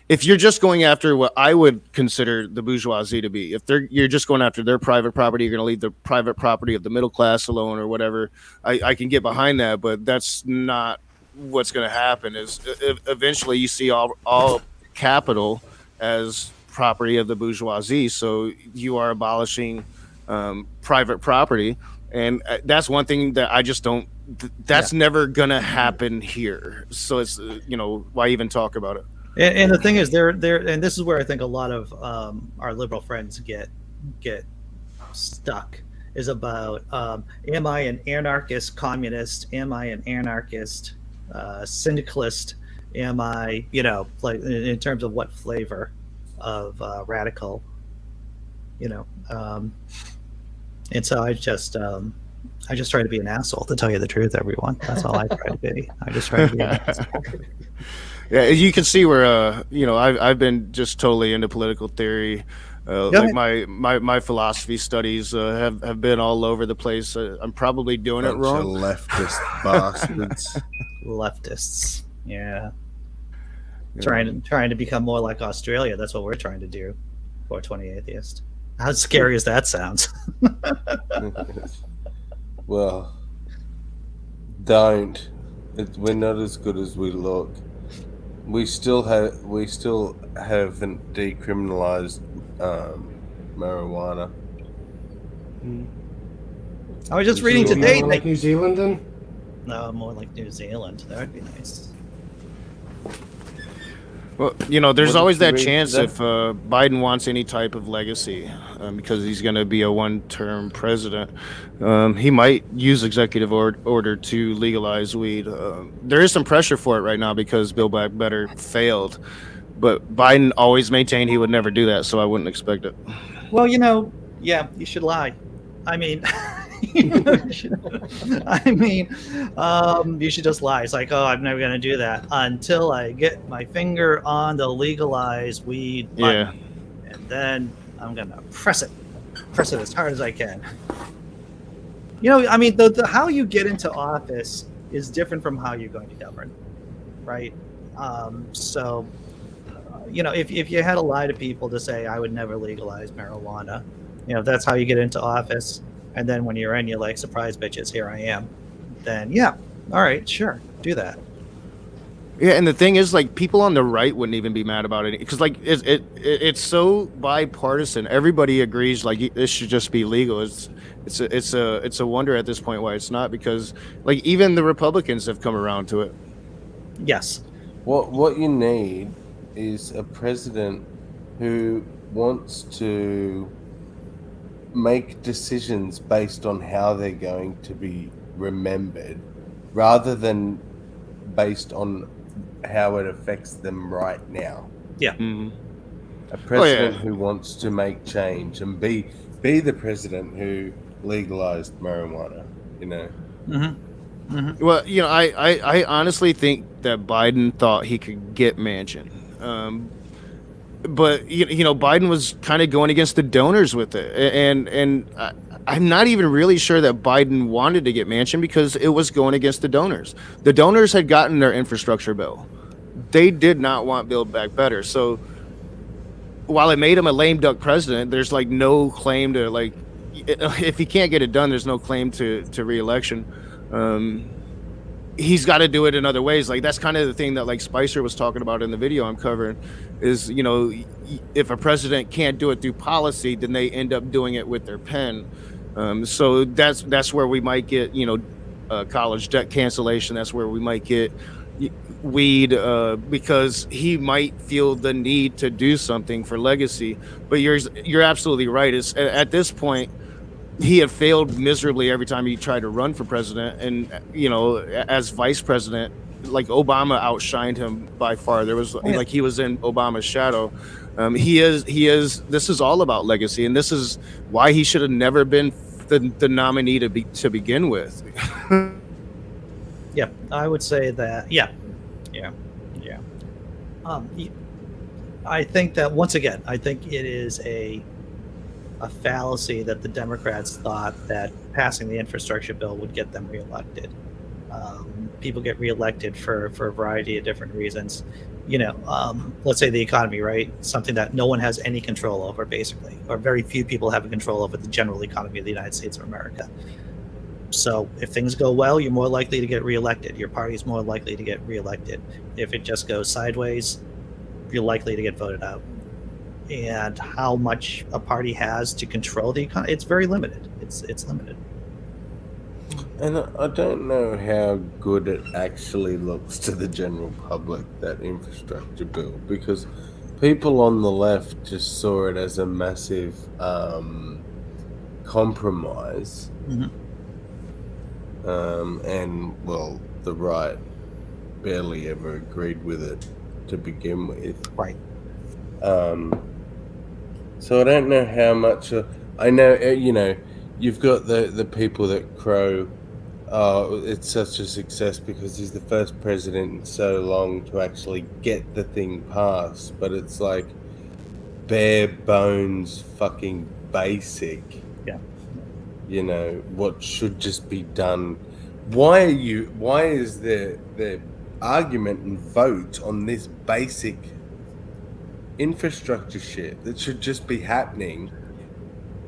[SPEAKER 3] if you're just going after what I would consider the bourgeoisie to be, if you're just going after their private property, you're going to leave the private property of the middle class alone or whatever. I can get behind that, but that's not what's going to happen. Is eventually you see all capital as property of the bourgeoisie, so you are abolishing private property, and that's one thing that I just don't. That's never gonna happen here. So it's you know, why even talk about it?
[SPEAKER 2] And the thing is, there, and this is where I think a lot of our liberal friends get stuck. Is about am I an anarchist communist? Am I an anarchist syndicalist? Am I, you know, like in terms of what flavor of radical, you know? And so I just try to be an asshole, to tell you the truth, everyone. That's all I try to be. I just try to be an asshole.
[SPEAKER 3] Yeah, you can see where you know, I've been just totally into political theory. Like my philosophy studies have been all over the place. I'm probably doing it wrong.
[SPEAKER 5] Leftist bastards.
[SPEAKER 2] Leftists, yeah. Trying to become more like Australia. That's what we're trying to do. 420 atheist. How scary as that sounds.
[SPEAKER 5] Well, don't. We're not as good as we look. We still haven't decriminalized marijuana.
[SPEAKER 2] I was just reading today.
[SPEAKER 4] Like New Zealand, then?
[SPEAKER 2] No, more like New Zealand. That would be nice.
[SPEAKER 3] Well, you know, there's
[SPEAKER 5] What
[SPEAKER 3] always
[SPEAKER 5] did you
[SPEAKER 3] that
[SPEAKER 5] read
[SPEAKER 3] chance
[SPEAKER 5] today?
[SPEAKER 3] if Biden wants any type of legacy, because he's going to be a one-term president. He might use executive order to legalize weed. There is some pressure for it right now because Build Back Better failed, but Biden always maintained he would never do that, so I wouldn't expect it.
[SPEAKER 2] Well, you know, yeah, you should lie. I mean, you should just lie. It's like, oh, I'm never going to do that until I get my finger on the legalized weed button. Yeah. And then I'm going to press it as hard as I can. You know, I mean, the how you get into office is different from how you're going to govern, right? So, you know, if you had to lie to people to say, I would never legalize marijuana, you know, if that's how you get into office, and then when you're in, you're like, surprise, bitches, here I am. Then, yeah, all right, sure, do that.
[SPEAKER 3] Yeah, and the thing is, like, people on the right wouldn't even be mad about it because, like, it's so bipartisan. Everybody agrees, like, this should just be legal. It's a wonder at this point why it's not, because, like, even the Republicans have come around to it.
[SPEAKER 2] Yes.
[SPEAKER 5] What you need is a president who wants to make decisions based on how they're going to be remembered, rather than based on how it affects them right now.
[SPEAKER 2] Yeah.
[SPEAKER 3] Mm-hmm.
[SPEAKER 5] A president who wants to make change and be the president who legalized marijuana, you know.
[SPEAKER 2] Mm-hmm. Mm-hmm.
[SPEAKER 3] Well, you know, I honestly think that Biden thought he could get Manchin. But you know, Biden was kind of going against the donors with it, and I'm not even really sure that Biden wanted to get Manchin because it was going against the donors. The donors had gotten their infrastructure bill; they did not want Build Back Better. So while it made him a lame duck president, there's like no claim to, like, if he can't get it done, there's no claim to re-election. He's got to do it in other ways. Like, that's kind of the thing that, like, Spicer was talking about in the video I'm covering, is, you know, if a president can't do it through policy, then they end up doing it with their pen. So that's where we might get, college debt cancellation. That's where we might get weed, because he might feel the need to do something for legacy. But you're absolutely right. It's at this point he had failed miserably every time he tried to run for president, and as vice president, like Obama outshined him by far. There was like he was in Obama's shadow. He is. This is all about legacy, and this is why he should have never been the nominee to begin with.
[SPEAKER 2] Yeah, I would say that. Yeah. I think that once again, I think it is a fallacy that the Democrats thought that passing the infrastructure bill would get them reelected. People get reelected for a variety of different reasons. Let's say the economy, right? Something that no one has any control over, basically, or very few people have control over the general economy of the United States of America. So if things go well, you're more likely to get reelected. Your party's more likely to get reelected. If it just goes sideways, you're likely to get voted out. And how much a party has to control the economy, it's very limited. It's limited.
[SPEAKER 5] And I don't know how good it actually looks to the general public, that infrastructure bill, because people on the left just saw it as a massive compromise. And, well, the right barely ever agreed with it to begin with.
[SPEAKER 2] Right.
[SPEAKER 5] So I don't know how much. I know, you've got the people that crow, oh, it's such a success because he's the first president in so long to actually get the thing passed. But it's like bare bones, fucking basic.
[SPEAKER 2] Yeah.
[SPEAKER 5] What should just be done. Why is the argument and vote on this basic infrastructure shit that should just be happening?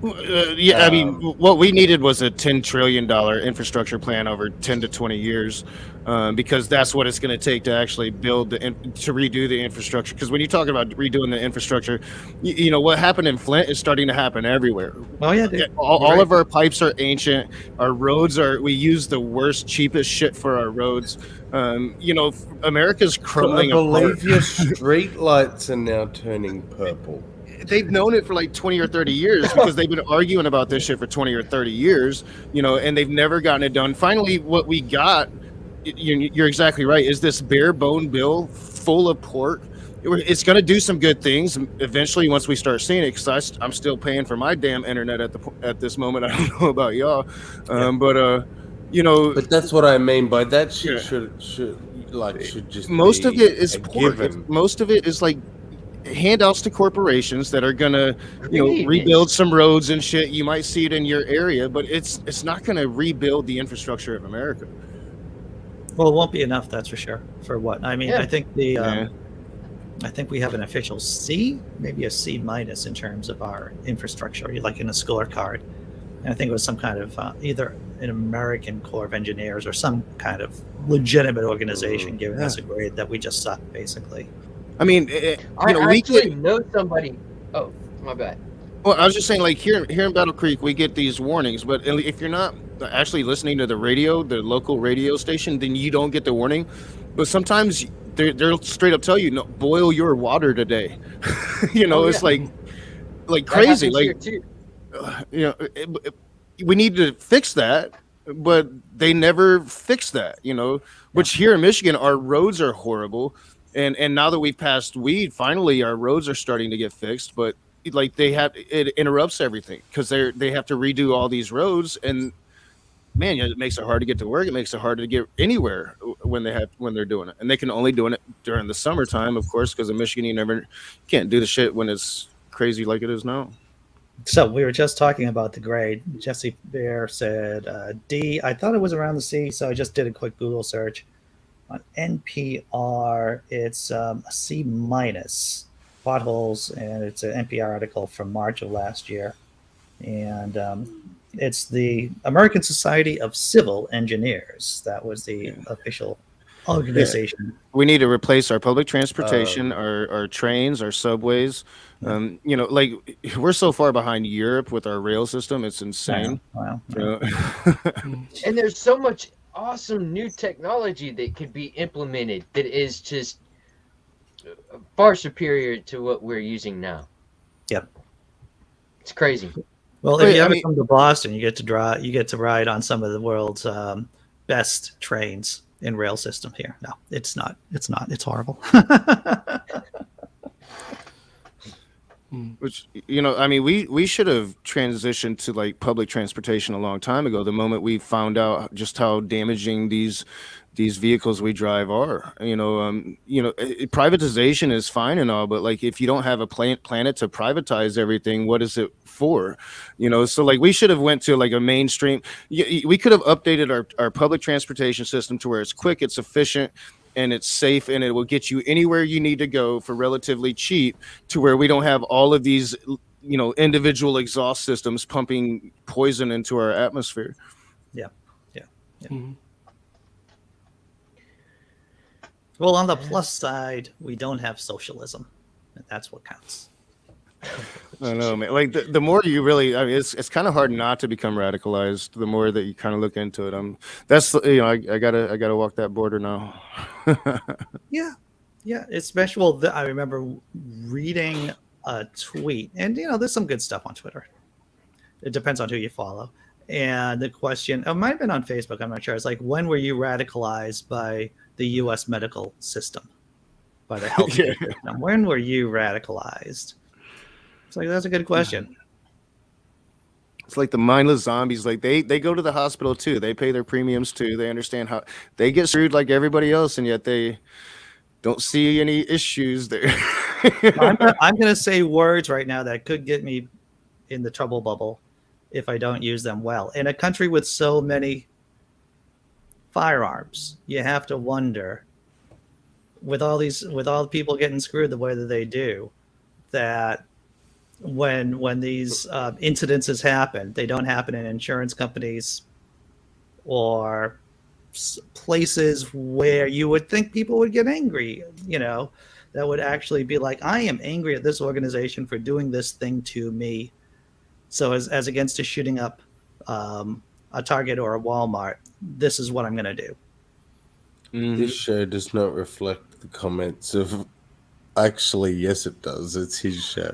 [SPEAKER 3] I mean, what we needed was a $10 trillion infrastructure plan over 10 to 20 years, because that's what it's going to take to actually to redo the infrastructure. Because when you talk about redoing the infrastructure, what happened in Flint is starting to happen everywhere.
[SPEAKER 2] Oh yeah, dude.
[SPEAKER 3] All of our pipes are ancient. Our roads we use the worst, cheapest shit for our roads. America's crumbling apart.
[SPEAKER 5] I believe your street lights are now turning purple.
[SPEAKER 3] They've known it for like 20 or 30 years because they've been arguing about this shit for 20 or 30 years, and they've never gotten it done. Finally, what we got, you're exactly right, is this bare bone bill full of pork. It's going to do some good things eventually once we start seeing it, because I'm still paying for my damn internet at this moment. I don't know about y'all, but
[SPEAKER 5] that's what I mean by that shit. Should just
[SPEAKER 3] most of it is pork.
[SPEAKER 5] Given.
[SPEAKER 3] Most of it is like handouts to corporations that are gonna rebuild some roads and shit. You might see it in your area, but it's not gonna rebuild the infrastructure of America.
[SPEAKER 2] Well, it won't be enough, that's for sure. For what? I mean, I think I think we have an official C, maybe a C minus in terms of our infrastructure, like in a scorecard. And I think it was some kind of either an American Corps of Engineers or some kind of legitimate organization giving us a grade that we just suck, basically.
[SPEAKER 3] I mean,
[SPEAKER 1] I actually know somebody. Oh, my bad.
[SPEAKER 3] Well, I was just saying, like here in Battle Creek, we get these warnings, but if you're not actually listening to the local radio station, then you don't get the warning. But sometimes they'll straight up tell you, no, boil your water today. It's like crazy. Like, we need to fix that, but they never fix that. Which here in Michigan, our roads are horrible. And now that we've passed weed, finally our roads are starting to get fixed, but like it interrupts everything because they have to redo all these roads, and man, it makes it hard to get to work. It makes it hard to get anywhere when they're doing it, and they can only do it during the summertime, of course, because in Michigan you can't do the shit when it's crazy like it is now.
[SPEAKER 2] So we were just talking about the grade. Jesse Bear said D. I thought it was around the C, so I just did a quick Google search. On NPR, it's a C minus, potholes, and it's an NPR article from March of last year. And it's the American Society of Civil Engineers. That was the official organization.
[SPEAKER 3] We need to replace our public transportation, our trains, our subways. Like we're so far behind Europe with our rail system. It's insane.
[SPEAKER 2] Wow.
[SPEAKER 1] And there's so much awesome new technology that could be implemented that is just far superior to what we're using now.
[SPEAKER 2] Yep.
[SPEAKER 1] It's crazy.
[SPEAKER 2] Well, if you ever come to Boston, you get to ride on some of the world's best trains and rail system here. No, it's not. It's horrible.
[SPEAKER 3] Which, we should have transitioned to like public transportation a long time ago. The moment we found out just how damaging these vehicles we drive are, privatization is fine and all, but like if you don't have a planet to privatize everything, what is it for? So like we should have went to like a mainstream. We could have updated our public transportation system to where it's quick, it's efficient, and it's safe, and it will get you anywhere you need to go for relatively cheap, to where we don't have all of these, individual exhaust systems pumping poison into our atmosphere.
[SPEAKER 2] Yeah.
[SPEAKER 4] Mhm.
[SPEAKER 2] Well, on the plus side, we don't have socialism, and that's what counts.
[SPEAKER 3] I don't know, man. Like the more you really, it's kind of hard not to become radicalized. The more that you kind of look into it, I gotta walk that border now.
[SPEAKER 2] Yeah. Especially, I remember reading a tweet, and there's some good stuff on Twitter. It depends on who you follow. And the question, it might have been on Facebook, I'm not sure. It's like, when were you radicalized by the U.S. medical system, by the health care system? When were you radicalized? It's like, that's a good question.
[SPEAKER 3] It's like the mindless zombies. Like they go to the hospital too. They pay their premiums too. They understand how they get screwed like everybody else, and yet they don't see any issues there.
[SPEAKER 2] I'm going to say words right now that could get me in the trouble bubble if I don't use them well. In a country with so many firearms, you have to wonder, with all the people getting screwed the way that they do, that when these incidences happen, they don't happen in insurance companies or places where you would think people would get angry, that would actually be like, I am angry at this organization for doing this thing to me. So as against to shooting up a Target or a Walmart, this is what I'm going to do.
[SPEAKER 5] This show does not reflect the comments of... Actually, yes, it does. It's his show.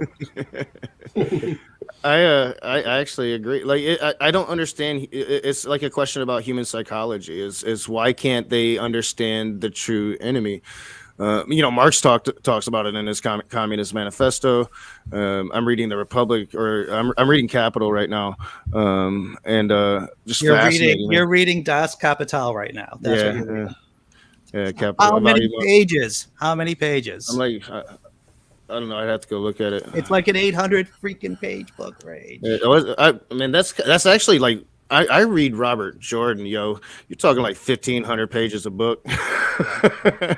[SPEAKER 3] I actually agree. Like I don't understand. It's like a question about human psychology. Is why can't they understand the true enemy? Marx talks about it in his Communist Manifesto. I'm reading The Republic, or I'm reading Capital right now, and just fascinating.
[SPEAKER 2] You're reading Das Kapital right now. That's what you're reading.
[SPEAKER 3] Yeah, Capital.
[SPEAKER 2] How many pages? How many pages?
[SPEAKER 3] I'm like, I don't know. I'd have to go look at it.
[SPEAKER 2] It's like an 800 freaking page book, Rage.
[SPEAKER 3] That's actually like, I read Robert Jordan, yo. You're talking like 1,500 pages a book. I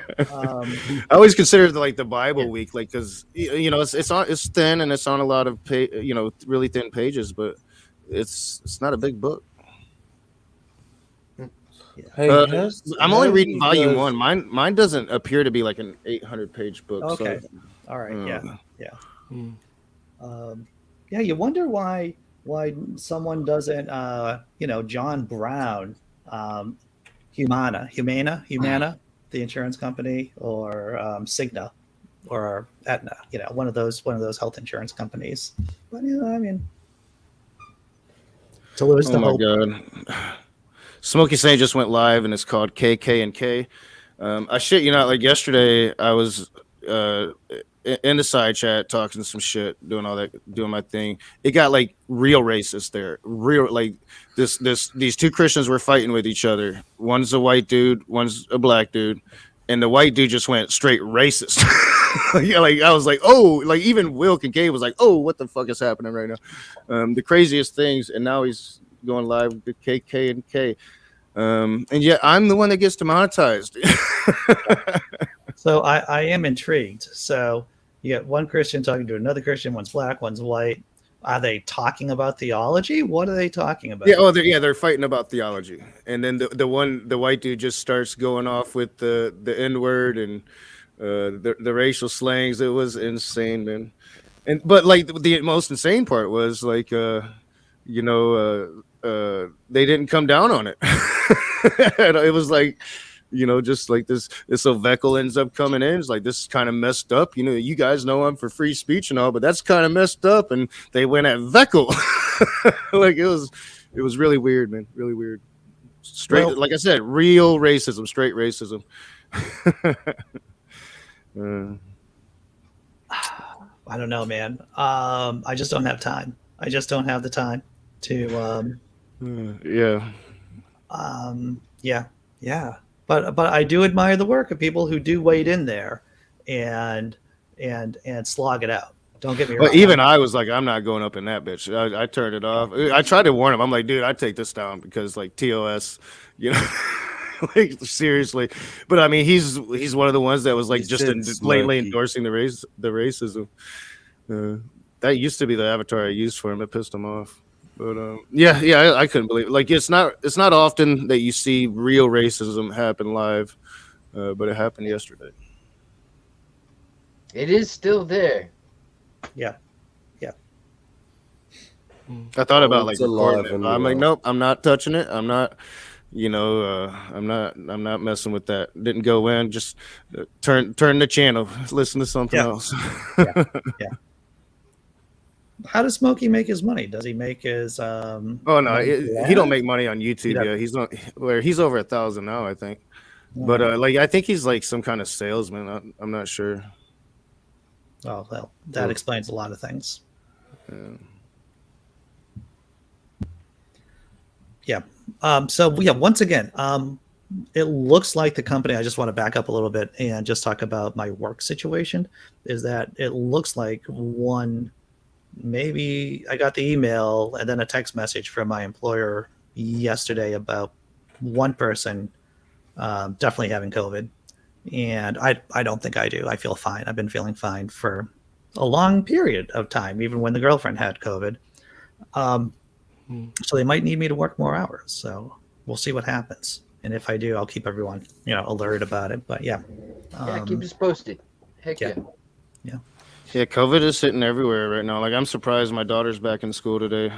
[SPEAKER 3] always consider it like the Bible week, like, because it's thin and it's on a lot of really thin pages, but it's not a big book.
[SPEAKER 5] Hey,
[SPEAKER 3] I'm only reading volume 1. Mine doesn't appear to be like an 800-page book.
[SPEAKER 2] Okay, so, all right, yeah. You wonder why someone doesn't, John Brown, Humana, the insurance company, or Cigna, or Aetna, one of those health insurance companies. But to lose the hope.
[SPEAKER 3] Oh my God. Smokey Saint just went live, and it's called KK&K. I shit you not, like yesterday I was in the side chat talking some shit, doing my thing. It got like real racist there. Real, like these two Christians were fighting with each other. One's a white dude, one's a black dude, and the white dude just went straight racist. Yeah, like I was like, oh, like even Will Kincaid was like, oh, what the fuck is happening right now? The craziest things, and now he's going live with KK&K. And yet I'm the one that gets demonetized.
[SPEAKER 2] So I am intrigued. So you got one Christian talking to another Christian, one's black, one's white. Are they talking about theology? What are they talking about?
[SPEAKER 3] Yeah, oh, they're fighting about theology, and then the white dude just starts going off with the N word and the racial slangs. It was insane, man. And but like the most insane part was like they didn't come down on it. It was like, just like this Ovekel ends up coming in. It's like, this is kind of messed up. You guys know I'm for free speech and all, but that's kind of messed up. And they went at Vekel. Like it was really weird, man. Really weird. Straight,
[SPEAKER 2] Well-
[SPEAKER 3] like I said, real racism, straight racism.
[SPEAKER 2] I don't know, man. I just don't have time. I just don't have the time to.
[SPEAKER 3] Yeah.
[SPEAKER 2] Yeah. But I do admire the work of people who do wade in there, and slog it out. Don't get me wrong.
[SPEAKER 3] But even I was like, I'm not going up in that bitch. I turned it off. I tried to warn him. I'm like, dude, I take this down because like TOS, like seriously. But I mean, he's one of the ones that was like
[SPEAKER 5] He
[SPEAKER 3] just
[SPEAKER 5] said
[SPEAKER 3] blatantly
[SPEAKER 5] Smokey.
[SPEAKER 3] endorsing the racism. That used to be the avatar I used for him. It pissed him off. But I couldn't believe it. Like it's not often that you see real racism happen live, but it happened yesterday.
[SPEAKER 1] It is still there.
[SPEAKER 2] Yeah.
[SPEAKER 3] I thought about like
[SPEAKER 5] It's alive
[SPEAKER 3] recording it,
[SPEAKER 5] and
[SPEAKER 3] but I'm like,
[SPEAKER 5] well.
[SPEAKER 3] nope, I'm not touching it. I'm not, I'm not messing with that. Didn't go in. Just turn the channel. Listen to something
[SPEAKER 2] Yeah.
[SPEAKER 3] else.
[SPEAKER 2] How does Smokey make his money? Does he make his?
[SPEAKER 3] Oh no, he don't make money on YouTube. Yeah, he's not. He's over 1,000 now, I think. But like, I think he's like some kind of salesman. I'm not sure.
[SPEAKER 2] Oh well, that explains a lot of things. Yeah. Once again, it looks like the company, I just want to back up a little bit and just talk about my work situation, is that it looks like maybe I got the email and then a text message from my employer yesterday about one person definitely having COVID. And I don't think I do. I feel fine. I've been feeling fine for a long period of time, even when the girlfriend had COVID. So they might need me to work more hours. So we'll see what happens. And if I do, I'll keep everyone, alert about it. But yeah.
[SPEAKER 1] Keep us posted. Heck
[SPEAKER 2] yeah.
[SPEAKER 3] Yeah, COVID is hitting everywhere right now. Like, I'm surprised my daughter's back in school today.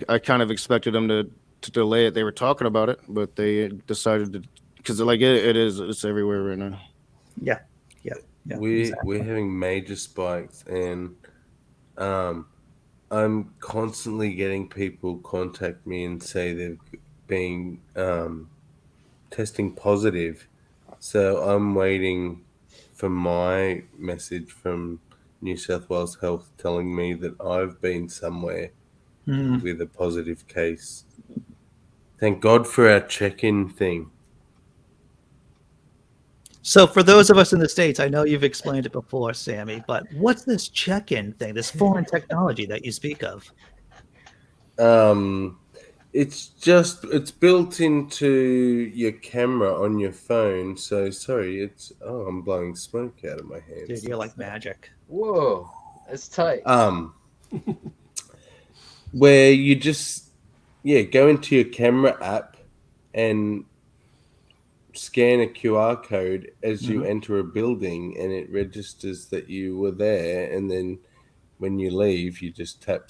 [SPEAKER 3] I kind of expected them to delay it. They were talking about it, but they decided to, because like it's everywhere right now.
[SPEAKER 2] Yeah.
[SPEAKER 5] We're having major spikes, and I'm constantly getting people contact me and say they've been testing positive. So I'm waiting for my message from New South Wales Health telling me that I've been somewhere with a positive case. Thank God for our check-in thing.
[SPEAKER 2] So for those of us in the States, I know you've explained it before, Sammy, but what's this check-in thing, this foreign technology that you speak of?
[SPEAKER 5] It's built into your camera on your phone. So sorry, I'm blowing smoke out of my hands.
[SPEAKER 2] Dude, you're like magic.
[SPEAKER 1] Whoa, that's tight.
[SPEAKER 5] Where you just go into your camera app and scan a QR code as you enter a building, and it registers that you were there, and then when you leave, you just tap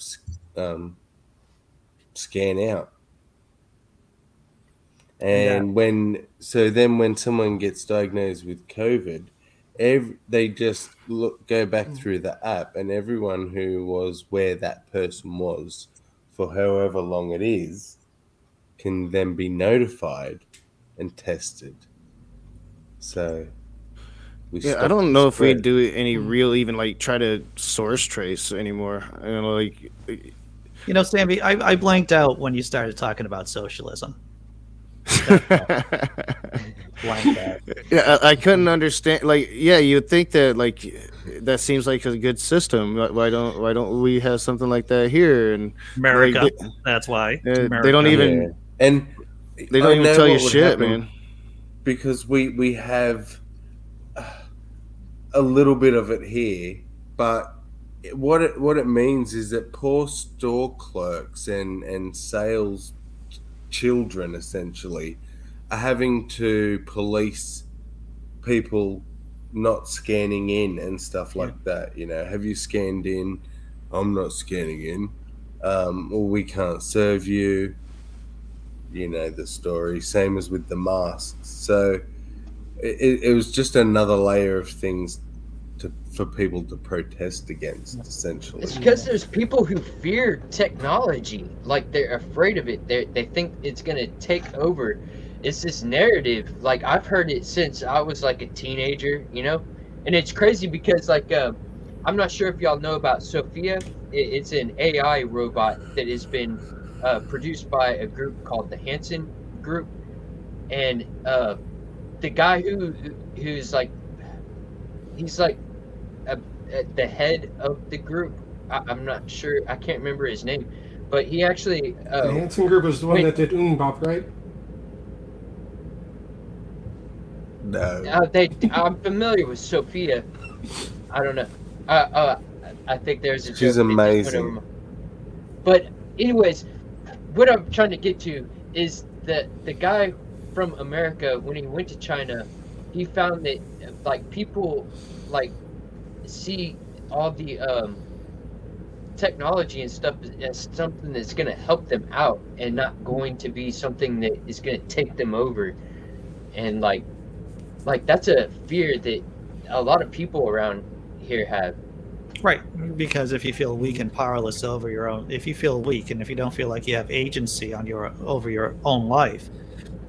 [SPEAKER 5] scan out. And when someone gets diagnosed with COVID, they just go back through the app, and everyone who was where that person was for however long it is can then be notified and tested. So
[SPEAKER 3] I don't know if we do any real, even like try to source trace anymore.
[SPEAKER 2] Sammy, I blanked out when you started talking about socialism. Blanked out.
[SPEAKER 3] Yeah, I couldn't understand. Like, you'd think that like that seems like a good system. Why don't we have something like that here? And
[SPEAKER 2] America,
[SPEAKER 3] like,
[SPEAKER 2] that's why.
[SPEAKER 3] they don't even
[SPEAKER 5] and
[SPEAKER 3] they don't even tell you shit, man.
[SPEAKER 5] Because we have a little bit of it here, but what it means is that poor store clerks and sales children essentially are having to police people not scanning in and stuff like that. You know, have you scanned in? I'm not scanning in. Or we can't serve you. You know the story. Same as with the masks. So it was just another layer of things for people to protest against, essentially.
[SPEAKER 1] It's because there's people who fear technology, like they're afraid of it. They think it's gonna take over. It's this narrative. Like I've heard it since I was like a teenager, you know, and it's crazy because like I'm not sure if y'all know about Sophia. It's an AI robot that has been produced by a group called the Hanson Group, and the guy who's like he's like the head of the group. I'm not sure. I can't remember his name, but he actually.
[SPEAKER 4] The Hanson Group is the one that did Bop, right?
[SPEAKER 5] No.
[SPEAKER 1] I'm familiar with Sophia. I don't know. I think there's a.
[SPEAKER 5] She's
[SPEAKER 1] joke that just went
[SPEAKER 5] amazing.
[SPEAKER 1] over my- But anyways, what I'm trying to get to is that the guy from America, when he went to China, he found that like people like see all the technology and stuff as something that's going to help them out and not going to be something that is going to take them over. And like that's a fear that a lot of people around here have.
[SPEAKER 2] Right, because if you feel weak and powerless over your own, if you feel weak and if you don't feel like you have agency on over your own life,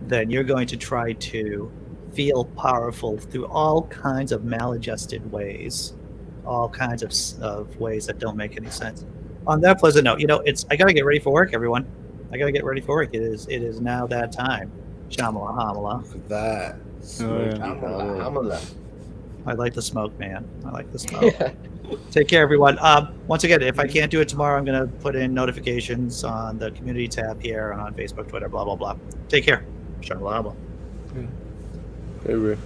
[SPEAKER 2] then you're going to try to feel powerful through all kinds of maladjusted ways, all kinds of ways that don't make any sense. On that pleasant note, I gotta get ready for work, everyone. I gotta get ready for work. It is now that time. Shamala hamala.
[SPEAKER 5] Look at that.
[SPEAKER 1] Hamala.
[SPEAKER 2] I like the smoke, man. I like the smoke. Take care, everyone. Once again, if I can't do it tomorrow, I'm going to put in notifications on the community tab here and on Facebook, Twitter, blah, blah, blah. Take care. Shalom.
[SPEAKER 5] Hey, Rick.